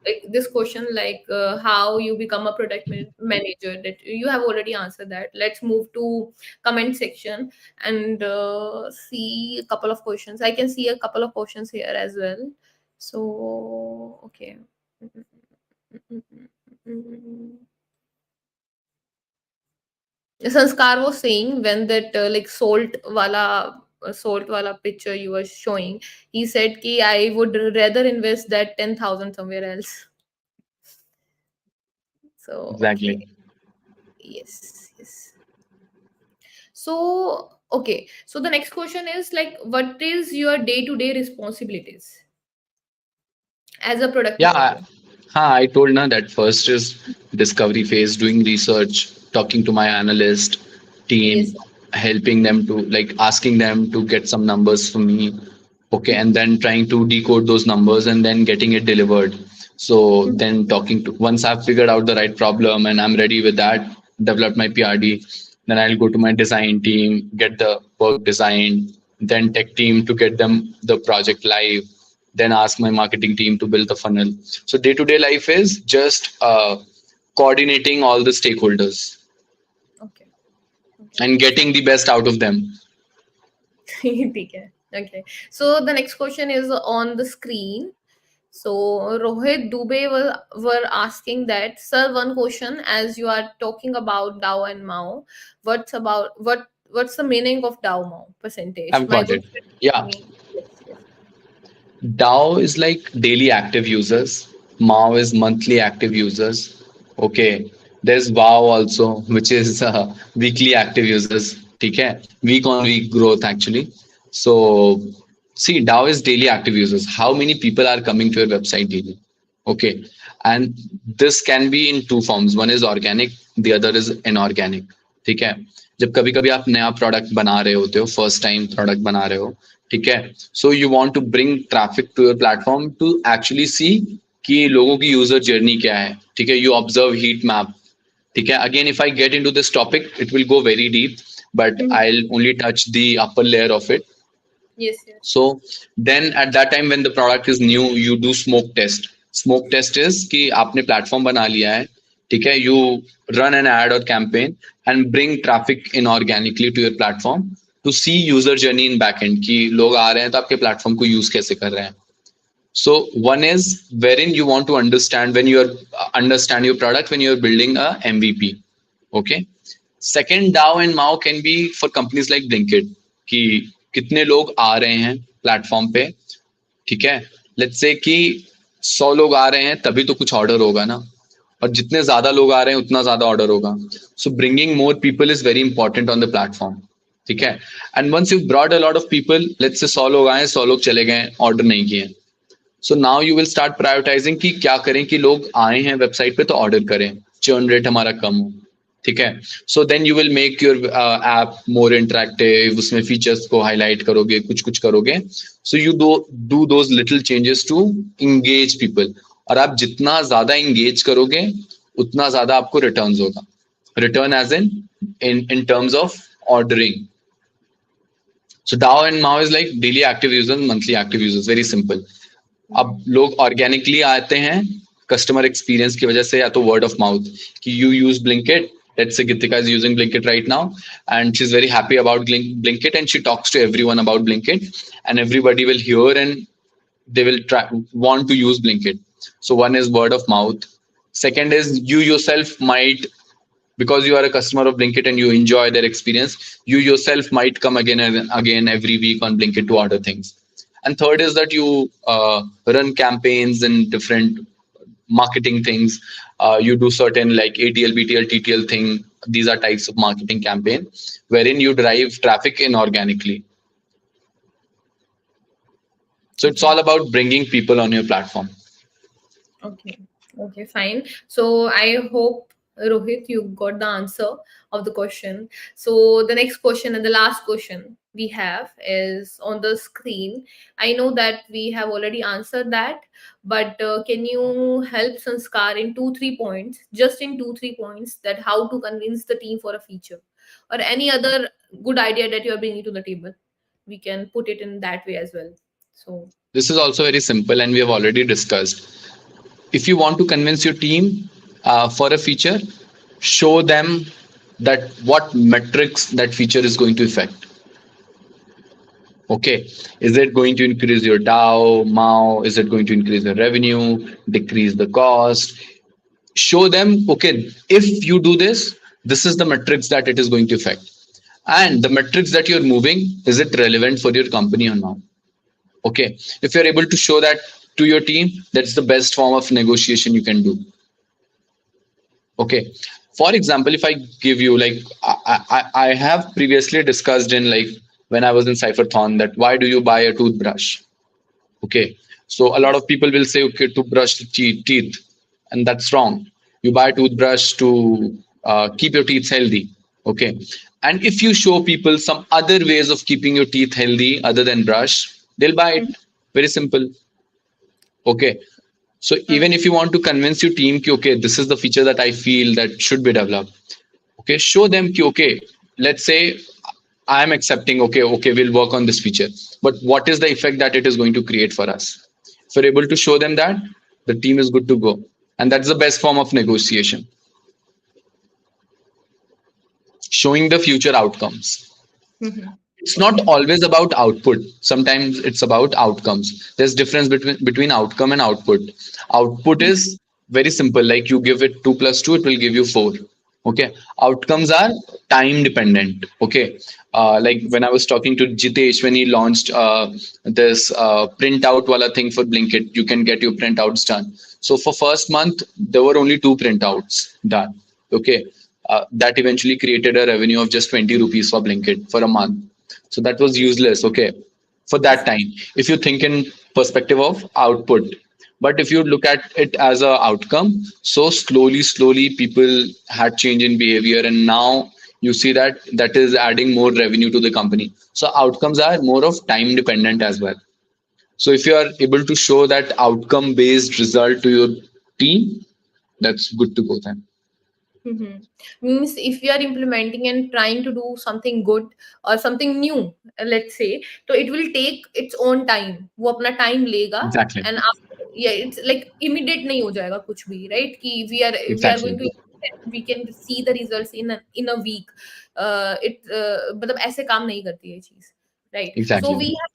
like this question, like how you become a product manager, that you have already answered that. Let's move to comment section and see a couple of questions. I can see a couple of questions here as well. So okay. Sanskar was saying when that like salt wala picture you were showing, he said ki I would rather invest that 10,000 somewhere else. So okay, Exactly. yes, yes. So okay, so the next question is like, what is your day-to-day responsibilities as a product Yeah, manager? I told na that first is discovery phase, doing research, talking to my analyst Yes. team, helping them to like asking them to get some numbers for me. Okay, and then trying to decode those numbers and then getting it delivered. So then talking to, once I've figured out the right problem and I'm ready with that, develop my PRD, then I'll go to my design team, get the work designed, then tech team to get them the project live, then ask my marketing team to build the funnel. So day to day life is just coordinating all the stakeholders Okay. and getting the best out of them. ठीक है. Okay. So the next question is on the screen. So Rohit Dubey were asking that, sir, one question, as you are talking about DAO and MAO, what's the meaning of DAO MAO percentage? I've My got good it. friend Yeah. me. Yes, yes. DAO is like daily active users. MAO is monthly active users. Okay. There's WOW also, which is weekly active users. ठीक है, week on week growth actually. So see, DAO is daily active users. How many people are coming to your website daily? Okay, and this can be in two forms. One is organic, the other is inorganic. ठीक है, जब कभी कभी आप नया product बना रहे होते हो, फर्स्ट टाइम प्रोडक्ट बना रहे हो, ठीक है, so you want to bring traffic to your platform to actually see कि लोगों की यूजर जर्नी क्या है. ठीक है, यू ऑब्जर्व हीट मैप. ठीक है, again if I get into this topic it will go very deep, but I'll only touch the upper layer of it. Yes, yes. So then at that time when the product is new, you do smoke test. Smoke test is कि आपने platform बना लिया है, ठीक है, you run an ad or campaign and bring traffic inorganically to your platform to see user journey in backend कि लोग आ रहे हैं तो आपके platform को use कैसे कर रहे हैं. So one is wherein you want to understand when you are understand your product when you are building a MVP. Okay. Second DAU and MAU can be for companies like Blinkit कि कितने लोग आ रहे हैं platform पे. ठीक है, let's से कि 100 लोग आ रहे हैं तभी तो कुछ ऑर्डर होगा ना, और जितने ज्यादा लोग आ रहे हैं उतना ज्यादा ऑर्डर होगा. So bringing more people is very important on the platform. ठीक है, and once you brought a lot of people, let's say 100 लोग आए, 100 लोग चले गए, ऑर्डर नहीं किए. So now you will start prioritising कि क्या करें कि लोग आए हैं वेबसाइट पे तो ऑर्डर करें, चर्न रेट हमारा कम हो. ठीक है, so then you will make your app more interactive, उसमें फीचर्स को हाईलाइट करोगे, कुछ कुछ करोगे. So you do those little changes to engage people, और आप जितना ज्यादा इंगेज करोगे उतना ज्यादा आपको रिटर्न्स होगा. Return as in terms of ordering. So DAU and MAU is like daily active users, monthly active users, very simple. अब लोग ऑर्गेनिकली आते हैं कस्टमर एक्सपीरियंस की वजह से या तो वर्ड ऑफ माउथ कि you use Blinkit. Let's say Gitika is using Blinkit right now and she's very happy about Blinkit and she talks to everyone about Blinkit and everybody will hear and they will want to use Blinkit. So one is word of mouth. Second is you yourself might, because you are a customer of Blinkit and you enjoy their experience, you yourself might come again and again every week on Blinkit to order things. And third is that you run campaigns and different marketing things. You do certain like ATL, BTL, TTL thing. These are types of marketing campaign wherein you drive traffic inorganically. So it's all about bringing people on your platform. Okay. Okay, fine. So I hope, Rohit, you got the answer of the question. So the next question and the last question we have is on the screen. I know that we have already answered that, but can you help Sanskar in 2-3 points, just in 2-3 points, that how to convince the team for a feature or any other good idea that you are bringing to the table? We can put it in that way as well. So this is also very simple and we have already discussed. If you want to convince your team for a feature, show them that what metrics that feature is going to affect. Okay, is it going to increase your DAO, MAO? Is it going to increase your revenue, decrease the cost? Show them, okay, if you do this, this is the metrics that it is going to affect. And the metrics that you're moving, is it relevant for your company or not? Okay, if you're able to show that to your team, that's the best form of negotiation you can do. Okay, for example, if I give you like, I have previously discussed in like when I was in CipherThon that why do you buy a toothbrush? Okay, so a lot of people will say, okay, to brush the teeth, and that's wrong. You buy a toothbrush to keep your teeth healthy. Okay, and if you show people some other ways of keeping your teeth healthy other than brush, they'll buy it. Very simple. Okay, so even if you want to convince your team, okay, this is the feature that I feel that should be developed. Okay, show them, okay, let's say I'm accepting, okay, we'll work on this feature, but what is the effect that it is going to create for us? If you're able to show them that, the team is good to go. And that's the best form of negotiation. Showing the future outcomes. It's not always about output. Sometimes it's about outcomes. There's difference between outcome and output. Output is very simple. Like you give it 2 + 2, it will give you 4. Okay. Outcomes are time dependent. Okay. Like when I was talking to Jitesh, when he launched this printout wala thing for Blinkit, you can get your printouts done. So for first month, there were only 2 printouts done. Okay. that eventually created a revenue of just 20 rupees for Blinkit for a month. So that was useless, okay, for that Yes. time. If you think in perspective of output, but if you look at it as a outcome, so slowly people had change in behavior, and now you see that that is adding more revenue to the company. So outcomes are more of time dependent as well. So if you are able to show that outcome based result to your team, that's good to go then. Mm-hmm. Means if we are implementing and trying to do something good or something new, let's say, so it will take its own time. वो अपना time लेगा, Exactly. and after, yeah, it's like immediate नहीं हो जाएगा कुछ भी, right? कि we are going Exactly. to, we can see the results in a week. It मतलब ऐसे काम नहीं करती है ये चीज, right? So Exactly. we have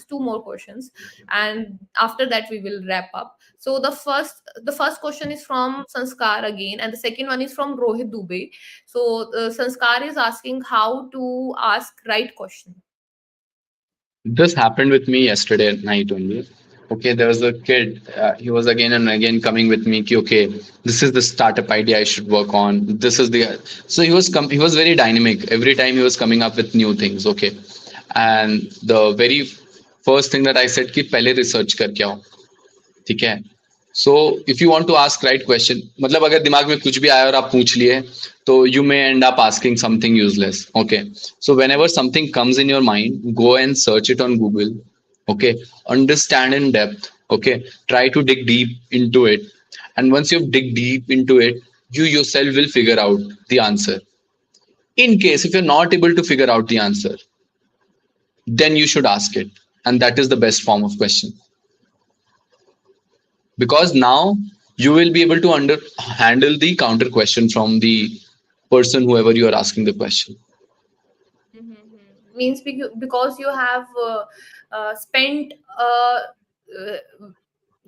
two more questions, and after that we will wrap up. So the first question is from Sanskar again, and the second one is from Rohit Dubey. So Sanskar is asking how to ask right question. This happened with me yesterday at night only. Okay, there was a kid. He was again and again coming with me. Ki, okay, this is the startup idea I should work on. This is the. So he was very dynamic. Every time he was coming up with new things. Okay, and the very first thing that I said कि पहले research करके आओ. ठीक है. So if you want to ask right question, मतलब अगर दिमाग में कुछ भी आया और आप पूछ लिए, तो you may and up asking something useless. Okay, so when ever something comes in your mind, go and search it on Google. Okay, understand in depth. Okay, try to dig deep into it, and once you dig deep into it, you yourself will figure out the answer. In case if you're not able to figure out the answer, then you should ask it, and that is the best form of question, because now you will be able to handle the counter question from the person whoever you are asking the question. Mm-hmm. Means because you have spent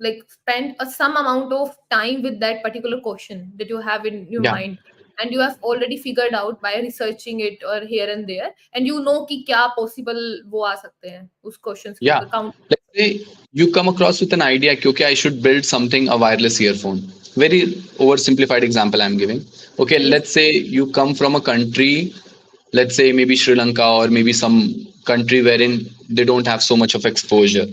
like spent some amount of time with that particular question that you have in your Yeah, mind, and you have already figured out by researching it or here and there, and you know कि क्या possible वो आ सकते हैं उस questions के yeah. count. Let's say you come across with an idea, okay, I should build something, a wireless earphone. Very oversimplified example I'm giving. Okay, Yes. let's say you come from a country, let's say maybe Sri Lanka or maybe some country wherein they don't have so much of exposure.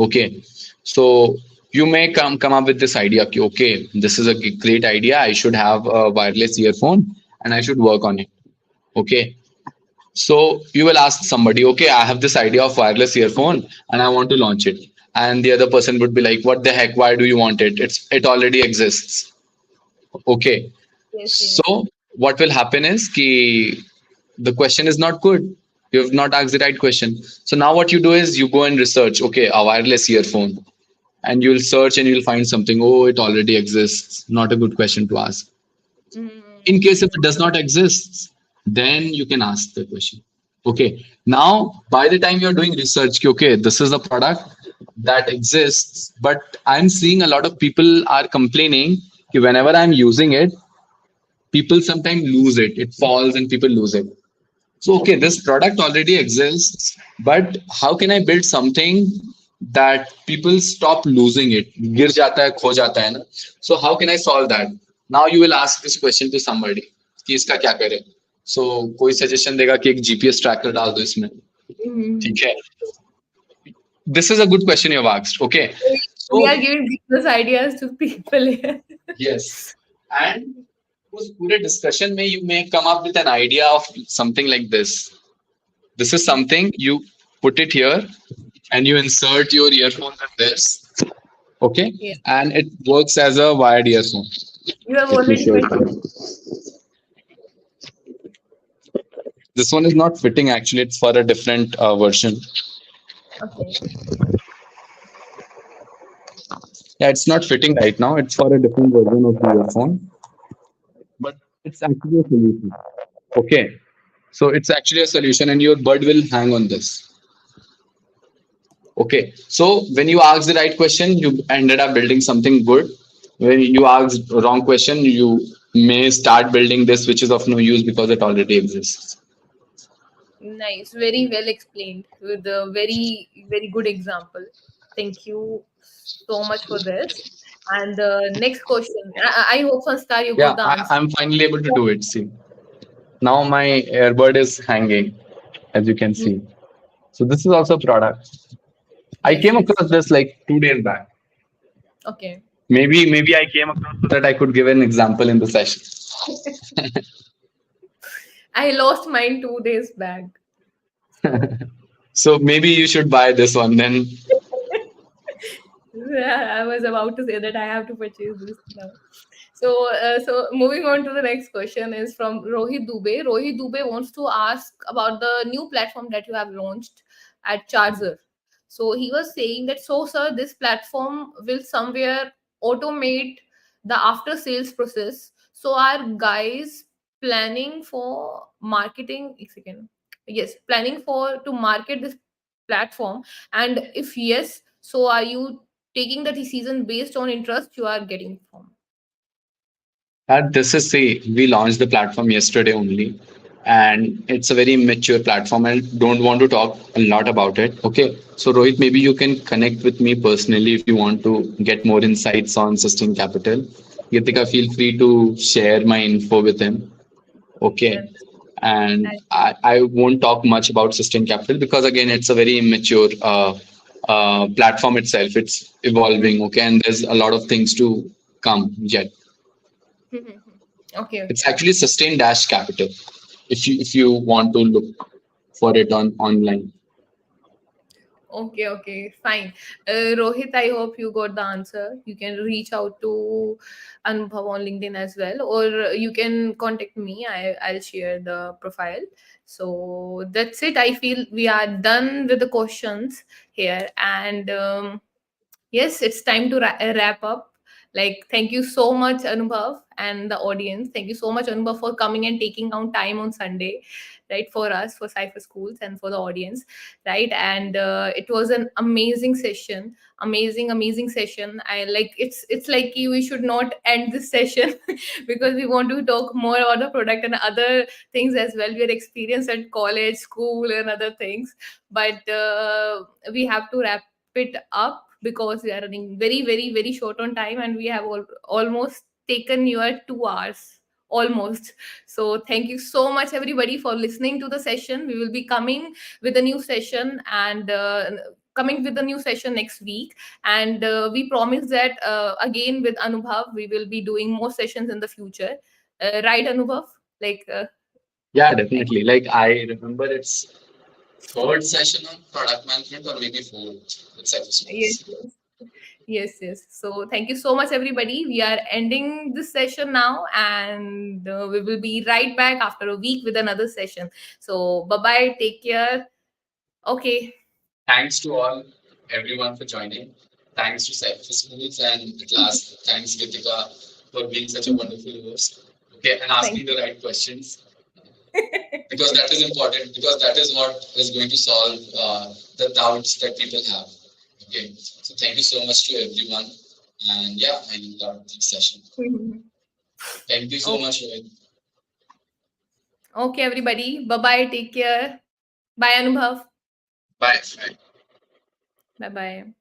Okay, so you may come up with this idea, okay, this is a great idea, I should have a wireless earphone and I should work on it. Okay, so you will ask somebody, okay, I have this idea of wireless earphone and I want to launch it, and the other person would be like, what the heck, why do you want it, it already exists. Okay, Yes, yes. so what will happen is ki the question is not good, you have not asked the right question. So now what you do is you go and research, okay, a wireless earphone, and you'll search and you'll find something, oh, it already exists, not a good question to ask. In Mm-hmm. case if it does not exist, then you can ask the question. Okay, now by the time you're doing research, okay, this is a product that exists, but I'm seeing a lot of people are complaining that whenever I'm using it, people sometimes lose it, it falls and people lose it. So, okay, this product already exists, but how can I build something that people stop losing it? गिर जाता है, खो जाता है ना. So, how can I solve that? Now you will ask this question to somebody कि इसका क्या करें? So, कोई suggestion देगा कि एक GPS tracker डाल दो इसमें. Mm-hmm. ठीक है. This is a good question you have asked. Okay. We So, are giving business ideas to people here. yes. And उस पूरे discussion में you may come up with an idea of something like this. This is something you put it here and you insert your earphone in this. Okay, Yeah. and it works as a wired earphone. You have Let me already show it built to it. you. This one is not fitting actually, it's for a different version. Okay. Yeah, it's not fitting right now, it's for a different version of the earphone, but it's actually a solution. Okay, so it's actually a solution and your bud will hang on this. Okay, so when you ask the right question, you ended up building something good. When you ask wrong question, you may start building this, which is of no use because it already exists. Nice, very well explained with a very, very good example. Thank you so much for this. And the next question, I hope Sanskar you Yeah, got the answer. I'm finally able to do it. See, now my earbud is hanging, as you can Hmm. see. So this is also a product. I Yes, came yes. across this like 2 days back. Okay. Maybe I came across so that I could give an example in the session. I lost mine 2 days back. So So maybe you should buy this one then. yeah, I was about to say that I have to purchase this now. So moving on to the next question is from Rohit Dubey. Rohit Dubey wants to ask about the new platform that you have launched at Charger. So he was saying that, so sir, this platform will somewhere automate the after sales process. So are guys planning for marketing? एक second. Yes, planning for to market this platform, and if yes, so are you taking the decision based on interest you are getting from? This is say we launched the platform yesterday only, and it's a very mature platform. I don't want to talk a lot about it. Okay, so Rohit, maybe you can connect with me personally if you want to get more insights on Sustain Capital. Gitika, feel free to share my info with him. Okay, And and I, I won't talk much about Sustain Capital because again, it's a very immature platform itself. It's evolving. Okay, and there's a lot of things to come yet. okay, It's okay. actually Sustain Dash Capital. If you want to look for it on online. Okay, okay, fine. Rohit, I hope you got the answer. You can reach out to Anubhav on LinkedIn as well, or you can contact me. I'll share the profile. So that's it. I feel we are done with the questions here, and yes, it's time to wrap up. Like, thank you so much, Anubhav, and the audience. Thank you so much, Anubhav, for coming and taking out time on Sunday, right, for us, for Cypher Schools, and for the audience, right? And it was an amazing session, amazing session. I like it's like we should not end this session because we want to talk more about the product and other things as well. We are experienced at college, school, and other things, but we have to wrap it up because we are running very short on time, and we have almost taken your 2 hours almost. So thank you so much everybody for listening to the session. We will be coming with a new session, and coming with a new session next week, and we promise that again with Anubhav we will be doing more sessions in the future, right Anubhav? Like Yeah, I, definitely. Like I remember it's Third session on product management, or maybe fourth with yes, CipherSchools. yes. Yes, yes. So thank you so much, everybody. We are ending this session now, and we will be right back after a week with another session. So bye bye. Take care. Okay. Thanks to all, everyone for joining. Thanks to CipherSchools, and at last, thanks Gitika for being such a wonderful host. Okay, and Thank asking the right questions, because that is important, because that is what is going to solve the doubts that people have. Okay, so thank you so much to everyone, and yeah, I loved this session. you. Thank you so Okay. much, Rohit. Okay, everybody. Bye bye. Take care. Bye, Anubhav. Bye. Bye bye.